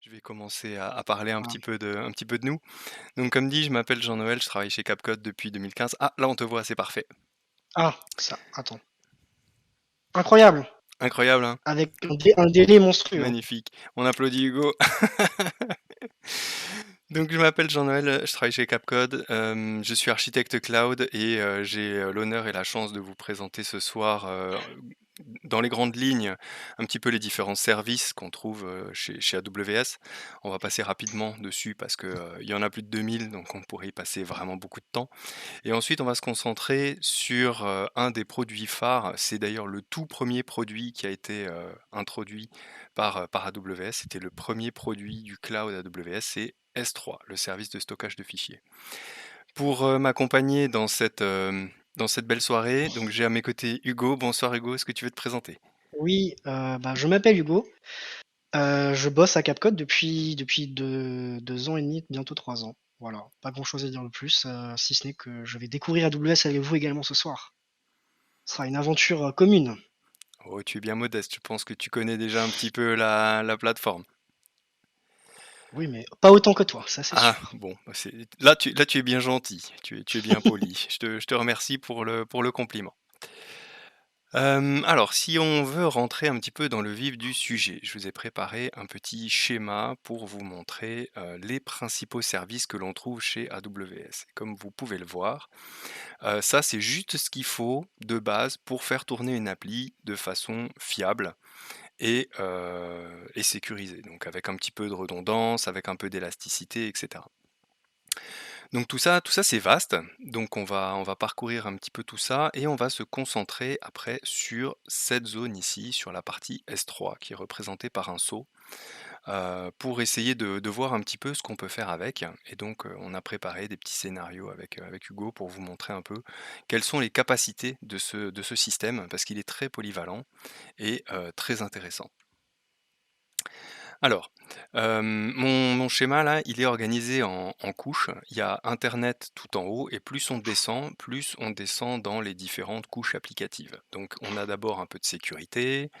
Je vais commencer à parler Ah, un petit peu de nous. Donc comme dit, je m'appelle Jean-Noël, je travaille chez CapCode depuis 2015. Ah, là on te voit, c'est parfait. ça, attends. Incroyable! Incroyable, hein? Avec un délai monstrueux, hein. Magnifique. On applaudit Hugo. Donc je m'appelle Jean-Noël, je travaille chez CapCode, je suis architecte cloud et j'ai, l'honneur et la chance de vous présenter ce soir, dans les grandes lignes, un petit peu les différents services qu'on trouve, chez AWS. On va passer rapidement dessus parce que, il y en a plus de 2000, donc on pourrait y passer vraiment beaucoup de temps. Et ensuite, on va se concentrer sur, un des produits phares. C'est d'ailleurs le tout premier produit qui a été, introduit par AWS. C'était le premier produit du cloud AWS, c'est S3, le service de stockage de fichiers. Pour, m'accompagner dans cette belle soirée, donc j'ai à mes côtés Hugo. Bonsoir Hugo, est-ce que tu veux te présenter? Oui, je m'appelle Hugo, je bosse à CapCode depuis 2 ans et demi, bientôt 3 ans. Voilà, pas grand-chose à dire de plus, si ce n'est que je vais découvrir AWS avec vous également ce soir. Ce sera une aventure, commune. Oh, tu es bien modeste, je pense que tu connais déjà un petit peu la plateforme. Oui, mais pas autant que toi, ça c'est Ah sûr. bon, bah, c'est là tu es bien gentil, tu es bien poli. Je te remercie pour le compliment. Alors si on veut rentrer un petit peu dans le vif du sujet, je vous ai préparé un petit schéma pour vous montrer, les principaux services que l'on trouve chez AWS. Comme vous pouvez le voir, ça c'est juste ce qu'il faut de base pour faire tourner une appli de façon fiable et sécurisée. Donc avec un petit peu de redondance, avec un peu d'élasticité et cetera. Donc tout ça c'est vaste, donc on va parcourir un petit peu tout ça et on va se concentrer après sur cette zone ici, sur la partie S3 qui est représentée par un seau, pour essayer de voir un petit peu ce qu'on peut faire avec et donc, on a préparé des petits scénarios avec Hugo pour vous montrer un peu quelles sont les capacités de ce système parce qu'il est très polyvalent et très intéressant. Alors, mon schéma là, il est organisé en couches. Il y a internet tout en haut et plus on descend dans les différentes couches applicatives. Donc on a d'abord un peu de sécurité,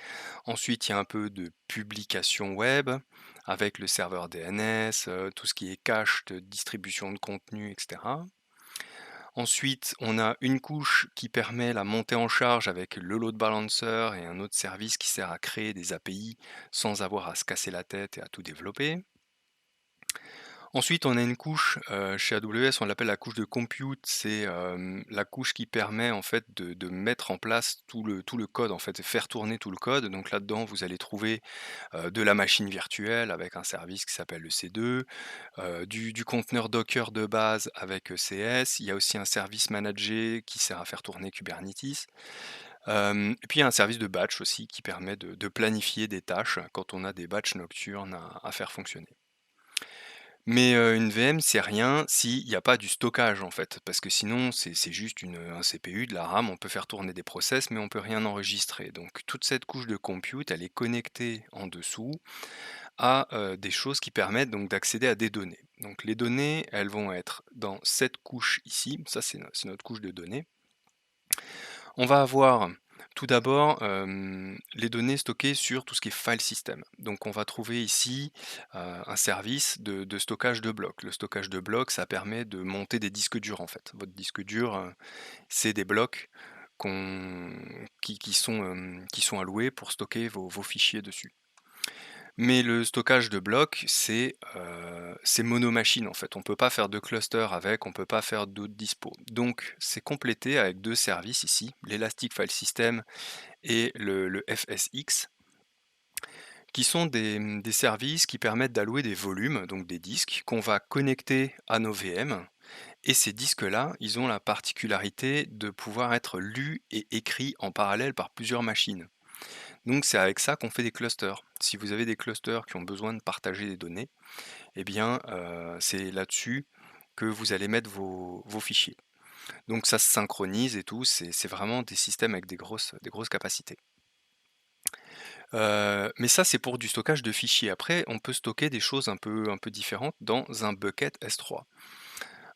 ensuite il y a un peu de publication web avec le serveur DNS, tout ce qui est cache de distribution de contenu et cetera. Ensuite, on a une couche qui permet la montée en charge avec le load balancer et un autre service qui sert à créer des API sans avoir à se casser la tête et à tout développer. Ensuite, on a une couche, chez AWS, on l'appelle la couche de compute. C'est, la couche qui permet en fait de mettre en place tout le code en fait et faire tourner tout le code. Donc là-dedans, vous allez trouver, de la machine virtuelle avec un service qui s'appelle EC2, du conteneur Docker de base avec ECS. Il y a aussi un service managé qui sert à faire tourner Kubernetes. Et puis il y a un service de batch aussi qui permet de planifier des tâches quand on a des batchs nocturnes à faire fonctionner. Mais, une VM, c'est rien s'il y a pas du stockage, en fait, parce que sinon c'est juste un CPU, de la RAM, on peut faire tourner des process, mais on peut rien enregistrer. Donc toute cette couche de compute, elle est connectée en dessous à, des choses qui permettent donc d'accéder à des données. Donc les données, elles vont être dans cette couche ici, ça c'est notre couche de données. On va avoir tout d'abord, les données stockées sur tout ce qui est file system. Donc on va trouver ici, un service de stockage de blocs. Le stockage de blocs, ça permet de monter des disques durs en fait. Votre disque dur, c'est des blocs qu'on qui sont alloués pour stocker vos fichiers dessus. Mais le stockage de blocs, c'est monomachine en fait. On peut pas faire de cluster avec, on peut pas faire d'autres dispos. Donc c'est complété avec 2 services ici, l'Elastic File System et le FSX, qui sont des services qui permettent d'allouer des volumes, donc des disques, qu'on va connecter à nos VM. Et ces disques-là, ils ont la particularité de pouvoir être lus et écrits en parallèle par plusieurs machines. Donc c'est avec ça qu'on fait des clusters. Si vous avez des clusters qui ont besoin de partager des données, eh bien, c'est là-dessus que vous allez mettre vos fichiers. Donc ça se synchronise et tout, c'est vraiment des systèmes avec des grosses capacités. Mais ça, c'est pour du stockage de fichiers. Après, on peut stocker des choses un peu différentes dans un bucket S3.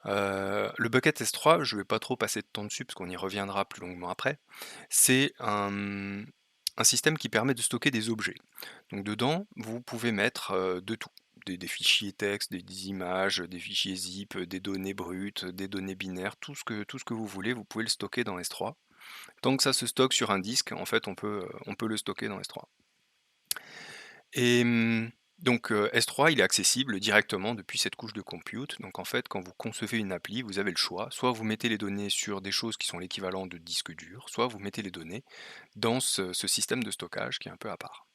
Le bucket S3, je ne vais pas trop passer de temps dessus parce qu'on y reviendra plus longuement après. C'est un système qui permet de stocker des objets. Donc dedans, vous pouvez mettre, de tout. des fichiers texte, des images, des fichiers zip, des données brutes, des données binaires, tout ce que vous voulez, vous pouvez le stocker dans S3. Tant que ça se stocke sur un disque, en fait, on peut le stocker dans S3. Et donc S3, il est accessible directement depuis cette couche de compute. Donc en fait, quand vous concevez une appli, vous avez le choix. Soit vous mettez les données sur des choses qui sont l'équivalent de disques durs, soit vous mettez les données dans ce système de stockage qui est un peu à part.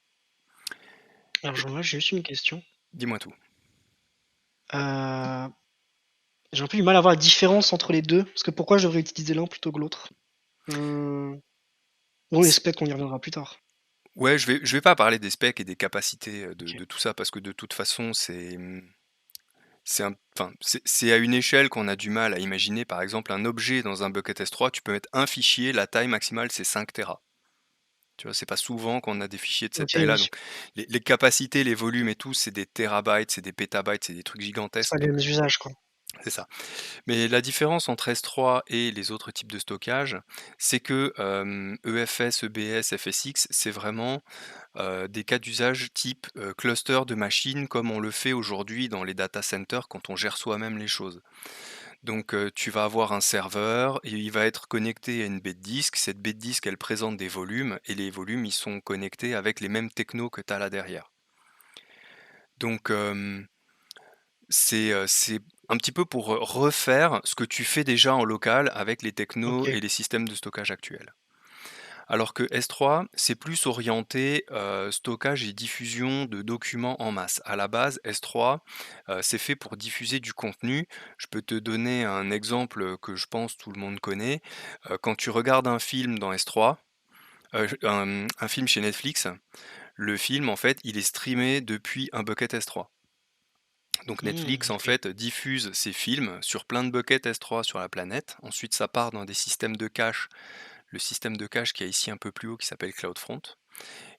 Alors, Et j'ai juste une question. dis-moi tout. Euh, j'ai un peu du mal à voir la différence entre les deux, parce que pourquoi je devrais utiliser l'un plutôt que l'autre? Je... Bon, les specs, on y reviendra plus tard. Ouais, je vais pas parler des specs et des capacités, Ok. de tout ça parce que de toute façon, c'est un enfin, c'est à une échelle qu'on a du mal à imaginer. Par exemple, un objet dans un bucket S3, tu peux mettre un fichier, la taille maximale, c'est 5 téras. Tu vois? C'est pas souvent qu'on a des fichiers de cette Ok, taille-là, oui. donc les capacités, les volumes et tout, c'est des térabytes, c'est des pétabytes, c'est des trucs C'est gigantesques, pas les donc mêmes usages, quoi. c'est ça. Mais la différence entre S3 et les autres types de stockage, c'est que, EFS, EBS, FSX, c'est vraiment des cas d'usage type, cluster de machines comme on le fait aujourd'hui dans les data centers quand on gère soi-même les choses. Donc, tu vas avoir un serveur et il va être connecté à une baie de disque. Cette baie de disque, elle présente des volumes et les volumes, ils sont connectés avec les mêmes technos que tu as là derrière. Donc, c'est un petit peu pour, refaire ce que tu fais déjà en local avec les technos Ok. et les systèmes de stockage actuels. Alors que S3, c'est plus orienté, stockage et diffusion de documents en masse. À la base, S3, c'est fait pour diffuser du contenu. Je peux te donner un exemple, que je pense tout le monde connaît. Quand tu regardes un film dans S3, un film chez Netflix, le film, en fait, il est streamé depuis un bucket S3. Donc Netflix, en Ok. fait, diffuse ses films sur plein de buckets S3 sur la planète. Ensuite, ça part dans des systèmes de cache, le système de cache qui est ici un peu plus haut qui s'appelle CloudFront.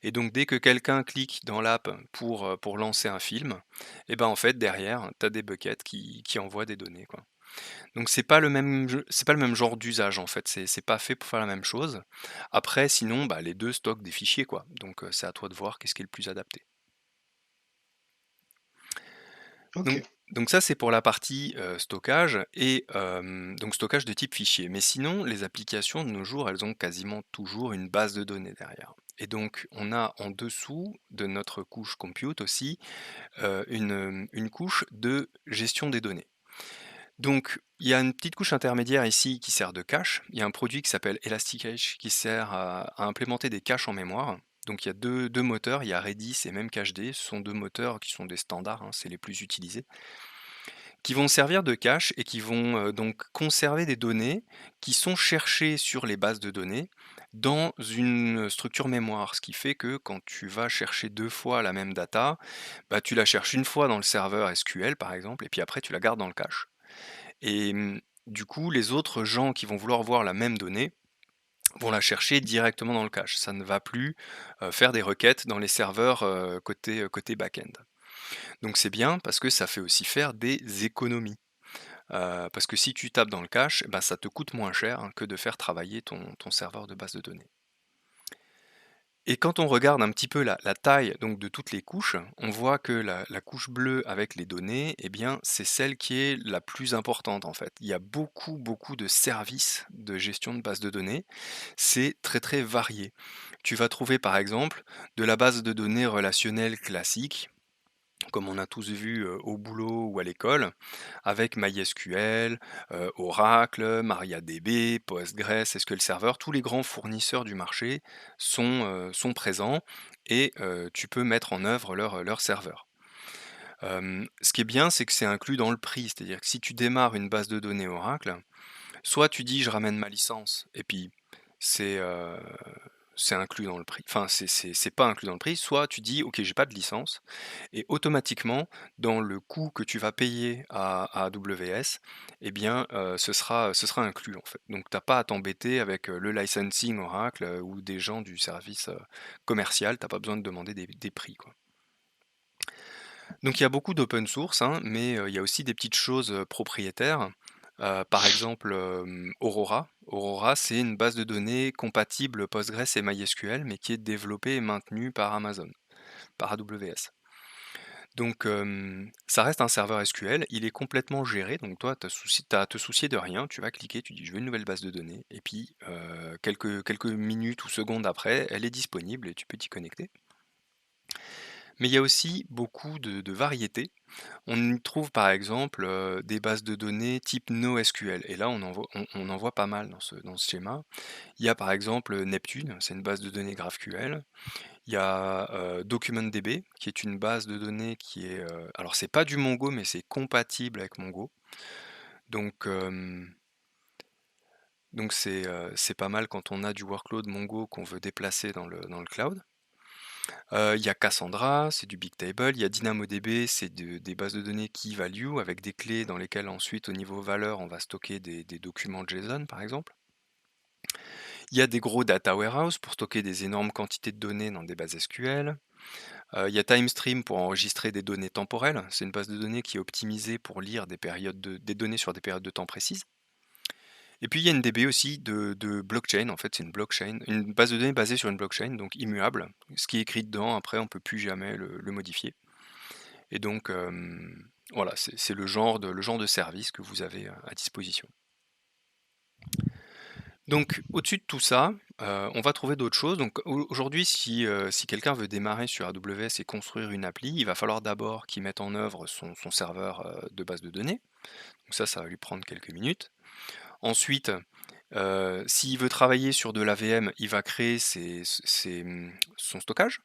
Et donc dès que quelqu'un clique dans l'app pour lancer un film, et ben en fait derrière, tu as des buckets qui envoient des données, quoi. Donc c'est pas le même genre d'usage en fait, c'est pas fait pour faire la même chose. Après sinon, bah, les 2 stockent des fichiers, quoi. Donc c'est à toi de voir qu'est-ce qui est le plus adapté. Ok. Donc ça, c'est pour la partie, stockage et donc stockage de type fichier. Mais sinon, les applications de nos jours, elles ont quasiment toujours une base de données derrière. Et donc on a en dessous de notre couche compute aussi, une couche de gestion des données. Donc il y a une petite couche intermédiaire ici qui sert de cache. Il y a un produit qui s'appelle Elasticache qui sert à implémenter des caches en mémoire. Donc il y a deux moteurs, il y a Redis et même CacheD. Ce sont 2 moteurs qui sont des standards, hein, c'est les plus utilisés, qui vont servir de cache et qui vont, donc conserver des données qui sont cherchées sur les bases de données dans une structure mémoire. Ce qui fait que quand tu vas chercher 2 fois la même data, bah, tu la cherches une fois dans le serveur SQL par exemple et puis après tu la gardes dans le cache. Et du coup, les autres gens qui vont vouloir voir la même donnée vont la chercher directement dans le cache. Ça ne va plus, faire des requêtes dans les serveurs, côté back-end. Donc c'est bien parce que ça fait aussi faire des économies. Parce que si tu tapes dans le cache, bah, ça te coûte moins cher, hein, que de faire travailler ton serveur de base de données. Et quand on regarde un petit peu la taille donc de toutes les couches, on voit que la couche bleue avec les données, eh bien, c'est celle qui est la plus importante en fait. Il y a beaucoup, beaucoup de services de gestion de base de données. C'est très, très varié. Tu vas trouver par exemple de la base de données relationnelle classique, comme on a tous vu, au boulot ou à l'école, avec MySQL, Oracle, MariaDB, Postgres, SQL Server, tous les grands fournisseurs du marché sont présents et tu peux mettre en œuvre leurs serveurs. Ce qui est bien, c'est que c'est inclus dans le prix, c'est-à-dire que si tu démarres une base de données Oracle, soit tu dis: «Je ramène ma licence» et puis c'est, heu, c'est inclus dans le prix, enfin c'est pas inclus dans le prix, soit tu dis: «OK, j'ai pas de licence» et automatiquement, dans le coût que tu vas payer à AWS, eh bien, ce sera inclus, en fait. Donc tu as pas à t'embêter avec, le licensing Oracle, ou des gens du service, commercial. Tu as pas besoin de demander des prix, quoi. Donc il y a beaucoup d'open source, hein, mais il y a aussi des petites choses, propriétaires. Par exemple, Aurora. Aurora, c'est une base de données compatible Postgres et MySQL, mais qui est développée et maintenue par Amazon, par AWS. Donc, ça reste un serveur SQL, il est complètement géré, donc toi, tu à te soucier de rien. Tu vas cliquer, tu dis: «Je veux une nouvelle base de données» et puis, quelques minutes ou secondes après, elle est disponible et tu peux t'y connecter. Mais il y a aussi beaucoup de variétés. On y trouve par exemple, des bases de données type NoSQL et là on en voit pas mal dans ce schéma. Il y a par exemple, Neptune, c'est une base de données GraphQL. Il y a, DocumentDB qui est une base de données qui est, alors c'est pas du Mongo, mais c'est compatible avec Mongo. Donc, c'est pas mal quand on a du workload Mongo qu'on veut déplacer dans le cloud. Il y a Cassandra, c'est du Bigtable. Il y a DynamoDB, c'est des bases de données key value avec des clés dans lesquelles ensuite au niveau valeur, on va stocker des documents JSON par exemple. Il y a des gros data warehouse pour stocker des énormes quantités de données dans des bases SQL. Il y a TimeStream pour enregistrer des données temporelles. C'est une base de données qui est optimisée pour lire des données sur des périodes de temps précises. Et puis il y a une DB aussi de blockchain. En fait, c'est une blockchain, une base de données basée sur une blockchain, donc immuable. Ce qui est écrit dedans, après, on peut plus jamais le modifier. Et donc, voilà, c'est le genre de service que vous avez à disposition. Donc, au-dessus de tout ça, on va trouver d'autres choses. Donc, aujourd'hui, si quelqu'un veut démarrer sur AWS et construire une appli, il va falloir d'abord qu'il mette en œuvre son serveur de base de données. Donc ça va lui prendre quelques minutes. Ensuite, s'il veut travailler sur de l'AVM, il va créer son stockage.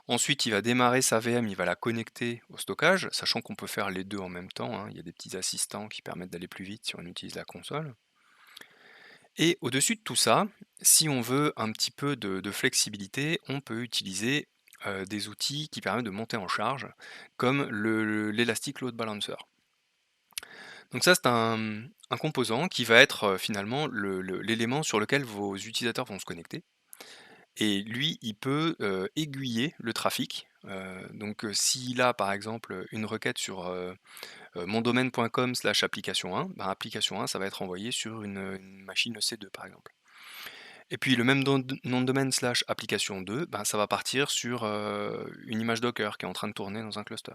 Ensuite, il va démarrer sa VM, il va la connecter au stockage, sachant qu'on peut faire les deux en même temps, hein. Il y a des petits assistants qui permettent d'aller plus vite si on utilise la console. Et au-dessus de tout ça, si on veut un petit peu de flexibilité, on peut utiliser des outils qui permettent de monter en charge, comme l'Elastic Load Balancer. Donc ça, c'est un composant qui va être finalement l'élément sur lequel vos utilisateurs vont se connecter. Et lui, il peut, aiguiller le trafic. Donc, s'il a par exemple une requête sur, mondomaine.com/application 1, ben, application 1, ça va être envoyé sur une machine EC2 par exemple. Et puis le même nom de domaine/application 2, ben, ça va partir sur, une image Docker qui est en train de tourner dans un cluster.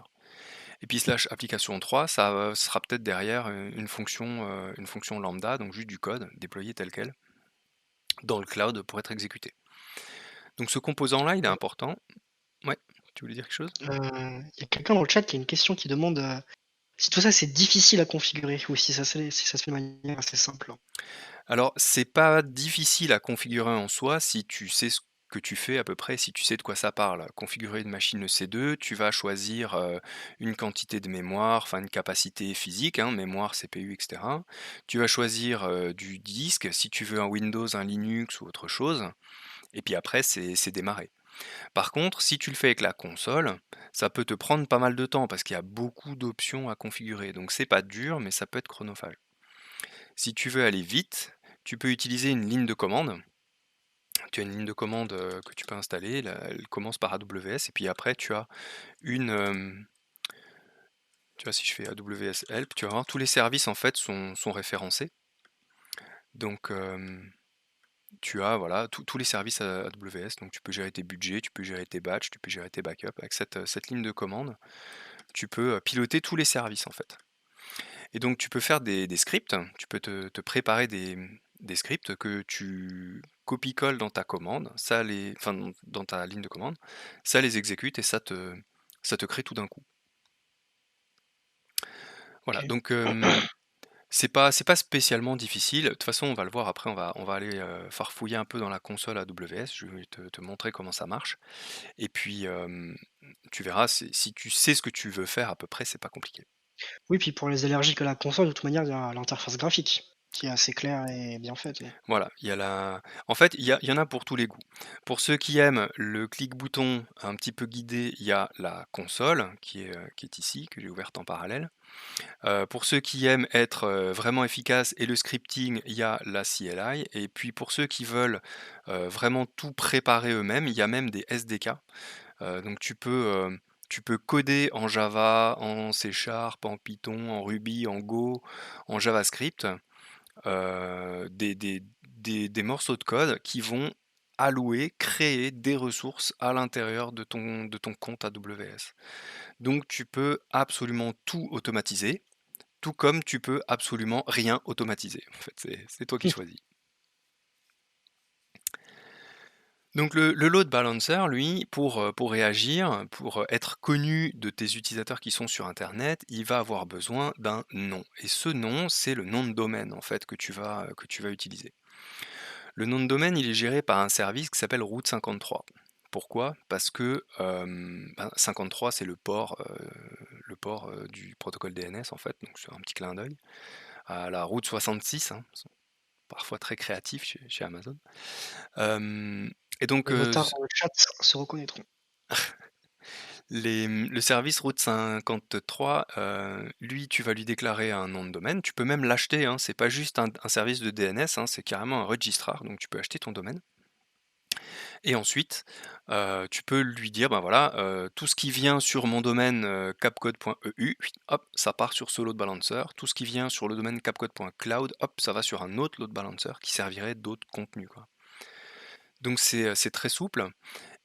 Et puis slash application 3, ça sera peut-être derrière, une fonction lambda, donc juste du code déployé tel quel dans le cloud pour être exécuté. Donc ce composant-là, il est important. Ouais, tu voulais dire quelque chose? Il y a quelqu'un dans le chat qui a une question qui demande, si tout ça c'est difficile à configurer ou si ça se fait de manière assez simple? Alors, c'est pas difficile à configurer en soi si tu sais ce que tu fais à peu près, si tu sais de quoi ça parle. Configurer une machine EC2, tu vas choisir une quantité de mémoire, enfin une capacité physique, hein, mémoire, CPU, etc. Tu vas choisir du disque, si tu veux un Windows, un Linux ou autre chose, et puis après, c'est démarrer. Par contre, si tu le fais avec la console, ça peut te prendre pas mal de temps parce qu'il y a beaucoup d'options à configurer. Donc c'est pas dur, mais ça peut être chronophage. Si tu veux aller vite, tu peux utiliser une ligne de commande. Tu as une ligne de commande que tu peux installer. Elle commence par AWS et puis après tu as une. Tu vois, si je fais AWS Help, tu vas voir tous les services en fait sont référencés. Donc tu as voilà tous les services AWS. Donc tu peux gérer tes budgets, tu peux gérer tes batchs, tu peux gérer tes backups. Avec cette ligne de commande, tu peux piloter tous les services en fait. Et donc tu peux faire des scripts, tu peux te préparer des scripts que tu copies-colles dans ta commande, enfin dans ta ligne de commande, ça les exécute et ça te crée tout d'un coup. Voilà, OK. donc c'est pas spécialement difficile. De toute façon, on va le voir après, on va aller farfouiller un peu dans la console AWS, je vais te montrer comment ça marche. Et puis tu verras, si tu sais ce que tu veux faire à peu près, c'est pas compliqué. Oui, puis pour les allergiques à la console, de toute manière, il y a l'interface graphique qui est assez claire et bien faite, oui. Voilà, il y a la en fait, il y en a pour tous les goûts. Pour ceux qui aiment le clic-bouton un petit peu guidé, il y a la console qui est ici, que j'ai ouverte en parallèle. Pour ceux qui aiment être, vraiment efficaces et le scripting, il y a la CLI et puis pour ceux qui veulent, vraiment tout préparer eux-mêmes, il y a même des SDK. Donc tu peux coder en Java, en C#, en Python, en Ruby, en Go, en JavaScript, des morceaux de code qui vont allouer, créer des ressources à l'intérieur de ton compte AWS. Donc tu peux absolument tout automatiser, tout comme tu peux absolument rien automatiser. En fait, c'est toi qui choisis. Donc le load balancer, lui, pour réagir, pour être connu de tes utilisateurs qui sont sur internet, il va avoir besoin d'un nom et ce nom, c'est le nom de domaine, en fait, que tu vas utiliser. Le nom de domaine, il est géré par un service qui s'appelle Route 53. Pourquoi? Parce que, 53, c'est le port, du protocole DNS, en fait, donc c'est un petit clin d'œil à la route 66, hein, ils sont parfois très créatifs chez Amazon. Hem et donc Les motards dans le chat se reconnaîtront. le service route 53, lui, tu vas lui déclarer un nom de domaine. Tu peux même l'acheter, hein, c'est pas juste un service de DNS, hein, c'est carrément un registrar, donc tu peux acheter ton domaine. Et ensuite, tu peux lui dire: «Ben voilà, tout ce qui vient sur mon domaine, capcode.eu, hop, ça part sur ce load balancer. Tout ce qui vient sur le domaine capcode.cloud, hop, ça va sur un autre load balancer qui servirait d'autres contenus, quoi». Donc c'est très souple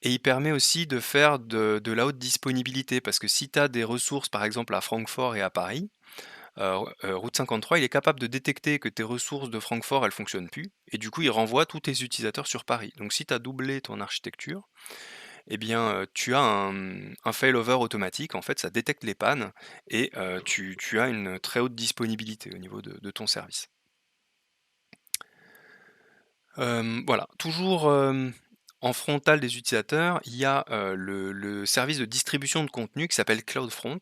et il permet aussi de faire de la haute disponibilité parce que si tu as des ressources, par exemple, à Francfort et à Paris, Route 53, il est capable de détecter que tes ressources de Francfort, elles fonctionnent plus et du coup, il renvoie tous tes utilisateurs sur Paris. Donc si tu as doublé ton architecture, eh bien, tu as un failover automatique. En fait, ça détecte les pannes et tu as une très haute disponibilité au niveau de ton service. Voilà, toujours, en frontal des utilisateurs, il y a, le service de distribution de contenu qui s'appelle CloudFront.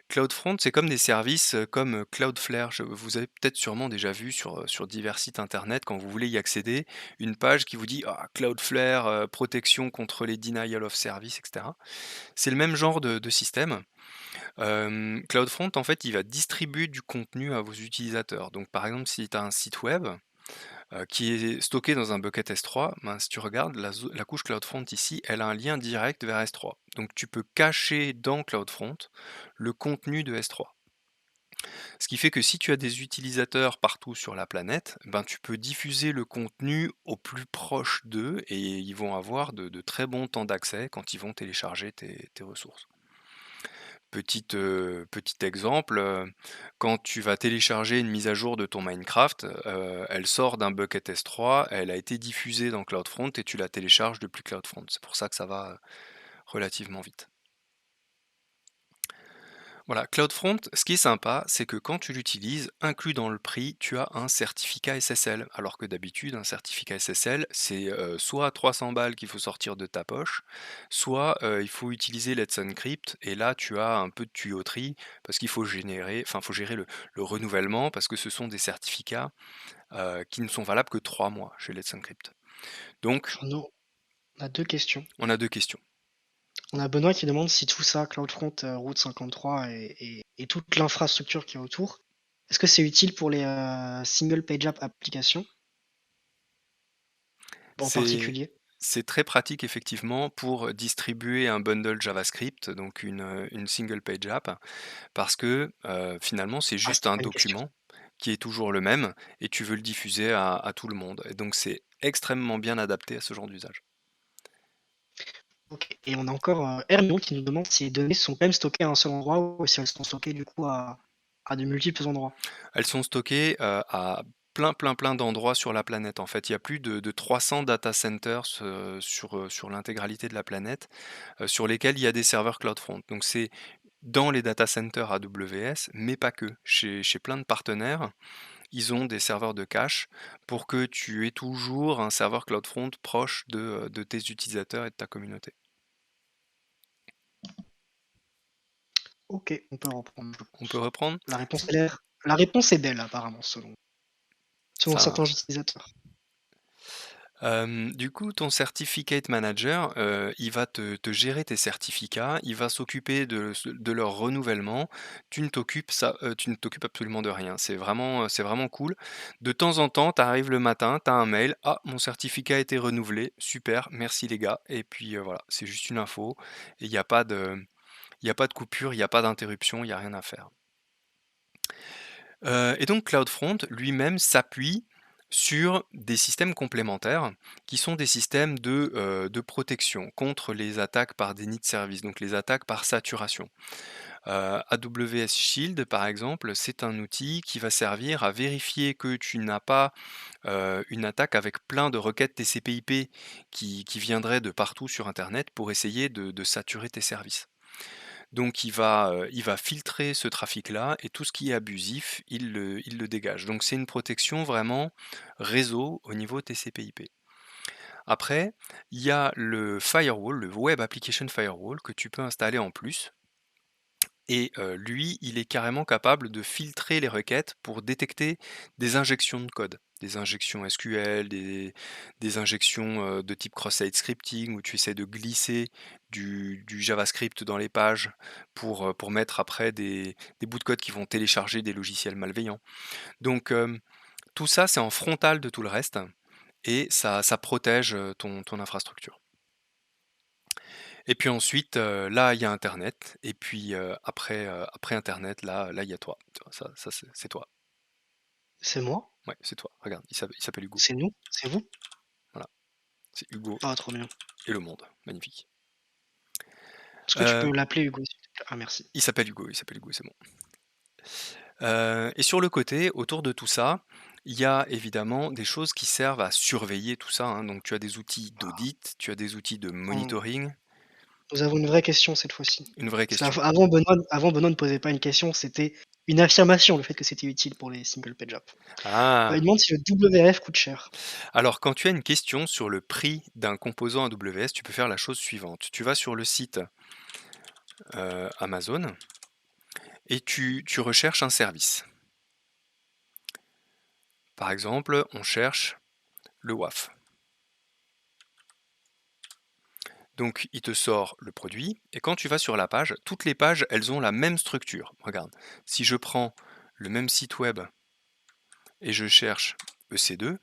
CloudFront, c'est comme des services, comme, Cloudflare. Vous avez peut-être sûrement déjà vu sur divers sites internet quand vous voulez y accéder, une page qui vous dit: «Ah, Cloudflare, protection contre les denial of service» et cetera. C'est le même genre de système. CloudFront, en fait, il va distribuer du contenu à vos utilisateurs. Donc par exemple, si tu as un site web, qui est stocké dans un bucket S3, ben, si tu regardes la couche CloudFront ici, elle a un lien direct vers S3. Donc tu peux cacher dans CloudFront le contenu de S3. Ce qui fait que si tu as des utilisateurs partout sur la planète, ben, tu peux diffuser le contenu au plus proche d'eux et ils vont avoir de très bons temps d'accès quand ils vont télécharger tes ressources. Petit exemple, quand tu vas télécharger une mise à jour de ton Minecraft, elle sort d'un bucket S3, elle a été diffusée dans CloudFront et tu la télécharges depuis CloudFront. C'est pour ça que ça va, relativement vite. Voilà, CloudFront, ce qui est sympa, c'est que quand tu l'utilises, inclus dans le prix, tu as un certificat SSL. Alors que d'habitude, un certificat SSL, c'est soit 300 balles qu'il faut sortir de ta poche, soit il faut utiliser Let's Encrypt. Et là, tu as un peu de tuyauterie parce qu'il faut faut gérer le renouvellement parce que ce sont des certificats qui ne sont valables que 3 mois chez Let's Encrypt. Donc, On a deux questions. on a deux questions. On a Benoît qui demande si tout ça, CloudFront, Route 53 et toute l'infrastructure qui est autour, est-ce que c'est utile pour les single page app applications en C'est particulier? c'est très pratique effectivement pour distribuer un bundle JavaScript, donc une single page app, parce que, finalement, c'est Ah, juste c'était un pas une question. document qui est toujours le même et tu veux le diffuser à tout le monde et donc c'est extrêmement bien adapté à ce genre d'usage. Ok. Et on a encore Hermione qui nous demande si les données sont quand même stockées à un seul endroit ou si elles sont stockées du coup à de multiples endroits. Elles sont stockées, à plein d'endroits sur la planète. En fait, il y a plus de 300 data centers, sur l'intégralité de la planète, sur lesquels il y a des serveurs CloudFront. Donc c'est dans les data centers AWS, mais pas que. Chez plein de partenaires, ils ont des serveurs de cache pour que tu aies toujours un serveur CloudFront proche de tes utilisateurs et de ta communauté. Ok, on peut reprendre, je On peut pense. reprendre? La réponse est belle apparemment selon Ça certains marche. utilisateurs. Du coup, ton certificate manager, il va te gérer tes certificats, il va s'occuper de leur renouvellement. Tu ne t'occupes absolument de rien. C'est vraiment cool. De temps en temps, tu arrives le matin, tu as un mail: «Ah, mon certificat a été renouvelé, super, merci les gars» et puis, voilà, c'est juste une info et il y a pas de coupure, il y a pas d'interruption, il y a rien à faire. Et donc CloudFront lui-même s'appuie, sur des systèmes complémentaires qui sont des systèmes de protection contre les attaques par déni de service, donc les attaques par saturation. AWS Shield, par exemple, c'est un outil qui va servir à vérifier que tu n'as pas une attaque avec plein de requêtes TCP/IP qui viendraient de partout sur internet pour essayer de saturer tes services. Donc il va filtrer ce trafic-là et tout ce qui est abusif, il le dégage. Donc c'est une protection vraiment réseau au niveau TCP/IP. Après, il y a le firewall, le Web Application Firewall que tu peux installer en plus et lui, il est carrément capable de filtrer les requêtes pour détecter des injections de code. Des injections SQL, des injections, de type cross-site scripting où tu essaies de glisser du JavaScript dans les pages pour mettre après des bouts de code qui vont télécharger des logiciels malveillants. Donc tout ça, c'est en frontal de tout le reste et ça protège, ton infrastructure. Et puis ensuite, là, il y a internet et puis, après internet, là, il y a toi. Tu vois? Ça c'est toi. C'est moi? Ouais, c'est toi. Regarde, il s'appelle Hugo. C'est nous? C'est vous? Voilà, c'est Hugo Ah, trop bien. et le monde. Magnifique. Est-ce que tu Heu, peux l'appeler Hugo, s'il te plaît? Ah, merci. il s'appelle Hugo, c'est bon. Et sur le côté, autour de tout ça, il y a évidemment des choses qui servent à surveiller tout ça, hein. Donc tu as des outils d'audit, tu as des outils de On monitoring. nous avons une vraie question cette fois-ci. Une vraie Parce question. qu'avant Benoît ne posait pas une question, c'était une affirmation, le fait que c'était utile pour les single page apps. Il Ah! demande si le WRF coûte cher. Alors, quand tu as une question sur le prix d'un composant AWS, tu peux faire la chose suivante. Tu vas sur le site Amazon et tu recherches un service. Par exemple, on cherche le WAF. Donc, il te sort le produit et quand tu vas sur la page, toutes les pages, elles ont la même structure. Regarde, si je prends le même site web et je cherche EC2,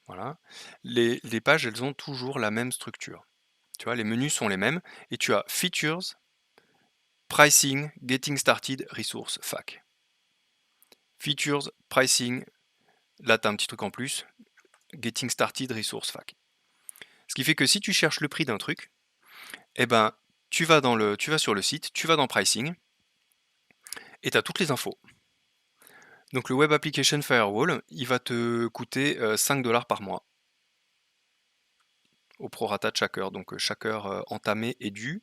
voilà, les pages, elles ont toujours la même structure. Tu vois, les menus sont les mêmes et tu as Features, Pricing, Getting Started, Resource, Fac. Features, Pricing, là tu as un petit truc en plus, Getting Started, Resource, Fac. Ce qui fait que si tu cherches le prix d'un truc, eh ben, tu vas sur le site, tu vas dans Pricing, et tu as toutes les infos. Donc le Web Application Firewall, il va te coûter 5 $ par mois, au prorata de chaque heure. Donc chaque heure entamée est due.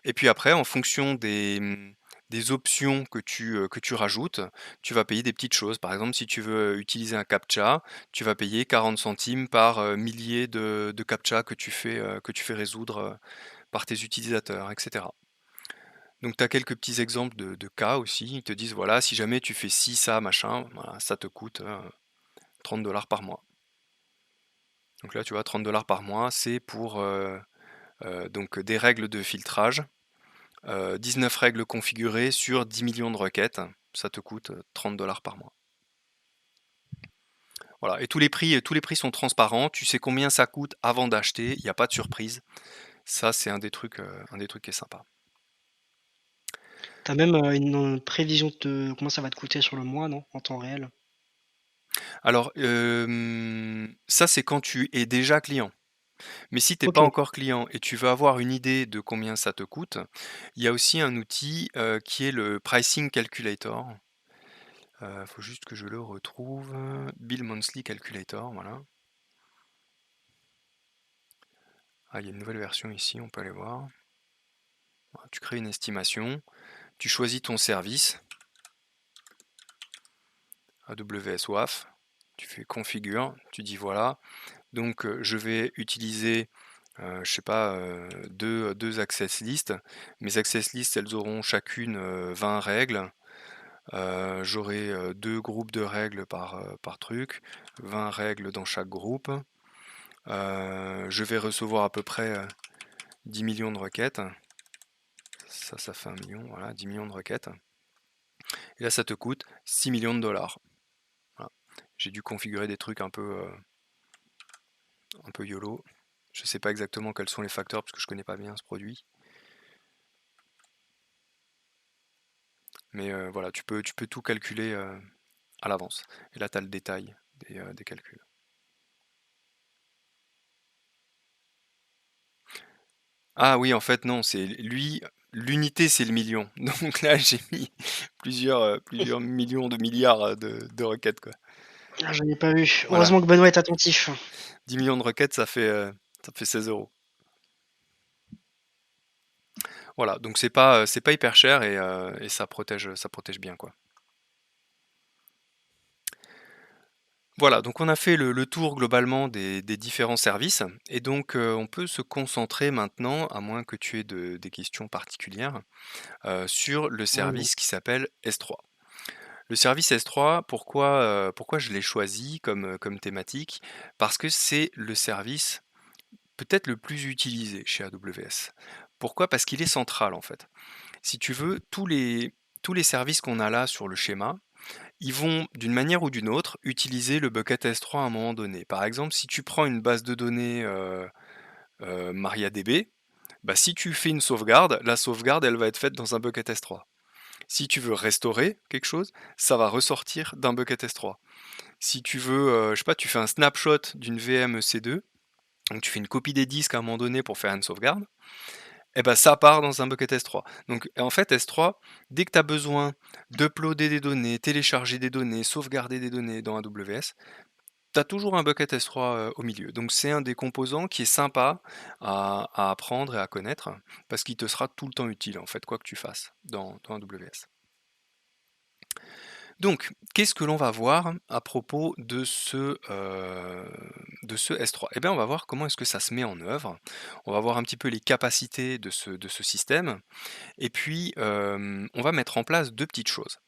Et puis après, en fonction des options que tu rajoutes, tu vas payer des petites choses. Par exemple, si tu veux utiliser un CAPTCHA, tu vas payer 40 centimes par millier de CAPTCHA que tu fais résoudre par tes utilisateurs, etc. Donc tu as quelques petits exemples de cas aussi. Ils te disent, voilà, si jamais tu fais ci, ça, machin, voilà, ça te coûte 30 $ par mois. Donc là, tu vois, 30 $ par mois, c'est pour donc des règles de filtrage. 19 règles configurées sur 10 millions de requêtes, ça te coûte 30 $ par mois. Voilà, et tous les prix sont transparents, tu sais combien ça coûte avant d'acheter, il n'y a pas de surprise. Ça, c'est un des trucs qui est sympa. T'as même une prévision de comment ça va te coûter sur le mois, non? En temps réel? Alors, ça, c'est quand tu es déjà client. Mais si tu n'es pas Ok. encore client et tu veux avoir une idée de combien ça te coûte, il y a aussi un outil qui est le Pricing Calculator. Faut juste que je le retrouve. Bill Monthly Calculator, voilà. Ah, il y a une nouvelle version ici, on peut aller voir. Voilà, tu crées une estimation, tu choisis ton service, AWS WAF, tu fais configure, tu dis voilà, donc je vais utiliser, je sais pas, deux access lists. Mes access lists, elles auront chacune 20 règles. J'aurai deux groupes de règles par truc, 20 règles dans chaque groupe. Je vais recevoir à peu près 10 millions de requêtes. Ça fait 1 million, voilà, 10 millions de requêtes. Et là, ça te coûte 6 millions de dollars. Voilà. J'ai dû configurer des trucs un peu YOLO. Je ne sais pas exactement quels sont les facteurs parce que je ne connais pas bien ce produit. Mais voilà, tu peux tout calculer à l'avance. Et là, tu as le détail des calculs. Ah oui, en fait, non, c'est lui, l'unité, c'est le million. Donc là, j'ai mis plusieurs millions de milliards de requêtes, quoi. Ah, je n'ai pas vu. Voilà, Heureusement que Benoît est attentif. 10 millions de requêtes, ça fait 16 euros. Voilà, donc c'est pas hyper cher et ça protège bien, quoi. Voilà, donc on a fait le tour globalement des différents services et donc on peut se concentrer maintenant, à moins que tu aies des questions particulières, sur le Non. service qui s'appelle S3. Le service S3, pourquoi je l'ai choisi comme thématique? Parce que c'est le service peut-être le plus utilisé chez AWS. Pourquoi? Parce qu'il est central en fait. Si tu veux, tous les services qu'on a là sur le schéma, ils vont d'une manière ou d'une autre utiliser le bucket S3 à un moment donné. Par exemple, si tu prends une base de données MariaDB, bah, si tu fais une sauvegarde, la sauvegarde elle va être faite dans un bucket S3. Si tu veux restaurer quelque chose, ça va ressortir d'un bucket S3. Si tu veux, je sais pas, tu fais un snapshot d'une VM EC2, donc tu fais une copie des disques à un moment donné pour faire une sauvegarde, et ben ça part dans un bucket S3. Donc en fait S3, dès que tu as besoin d'uploader des données, télécharger des données, sauvegarder des données dans AWS, tu as toujours un bucket S3 au milieu. Donc c'est un des composants qui est sympa à apprendre et à connaître, parce qu'il te sera tout le temps utile en fait, quoi que tu fasses dans AWS. Donc, qu'est-ce que l'on va voir à propos de ce S3? Eh bien, on va voir comment est-ce que ça se met en œuvre. On va voir un petit peu les capacités de ce système. Et puis, on va mettre en place deux petites choses.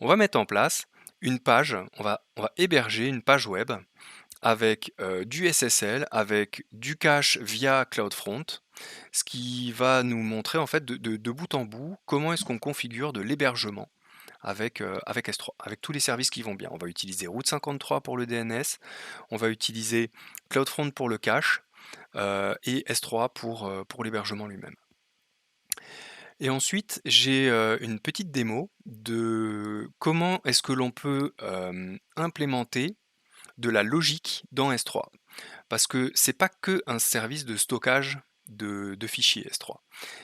On va mettre en place une page, on va héberger une page web avec du SSL, avec du cache via CloudFront, ce qui va nous montrer en fait de bout en bout comment est-ce qu'on configure de l'hébergement avec S3, avec tous les services qui vont bien. On va utiliser Route 53 pour le DNS, on va utiliser CloudFront pour le cache et S3 pour l'hébergement lui-même. Et ensuite, j'ai une petite démo de comment est-ce que l'on peut implémenter de la logique dans S3. Parce que c'est pas que un service de stockage de fichiers S3.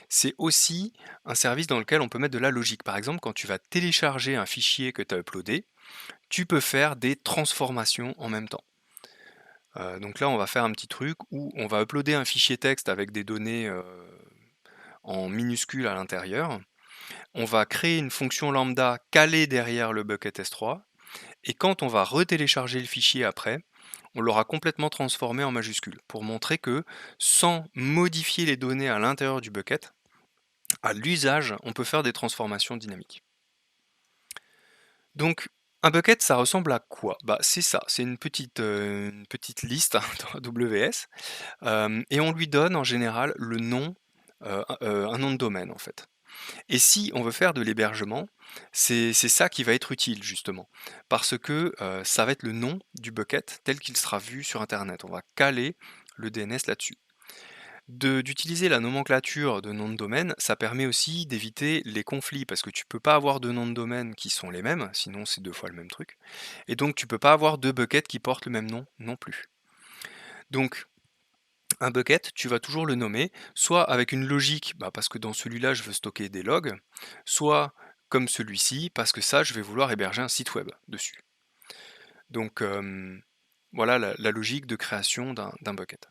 C'est aussi un service dans lequel on peut mettre de la logique. Par exemple, quand tu vas télécharger un fichier que tu as uploadé, tu peux faire des transformations en même temps. Donc là, on va faire un petit truc où on va uploader un fichier texte avec des données en minuscules à l'intérieur. On va créer une fonction lambda calée derrière le bucket S3. Et quand on va retélécharger le fichier après, on l'aura complètement transformé en majuscule pour montrer que sans modifier les données à l'intérieur du bucket, à l'usage, on peut faire des transformations dynamiques. Donc, un bucket, ça ressemble à quoi? Bah, c'est ça, c'est une petite liste hein, dans AWS, et on lui donne en général le nom, un nom de domaine en fait. Et si on veut faire de l'hébergement, c'est ça qui va être utile justement, parce que ça va être le nom du bucket tel qu'il sera vu sur internet. On va caler le DNS là-dessus. D'utiliser la nomenclature de nom de domaine, ça permet aussi d'éviter les conflits, parce que tu peux pas avoir deux noms de domaine qui sont les mêmes, sinon c'est deux fois le même truc. Et donc tu peux pas avoir deux buckets qui portent le même nom non plus. Donc un bucket, tu vas toujours le nommer, soit avec une logique, bah, parce que dans celui-là, je veux stocker des logs, soit comme celui-ci, parce que ça, je vais vouloir héberger un site web dessus. Donc voilà la logique de création d'un bucket.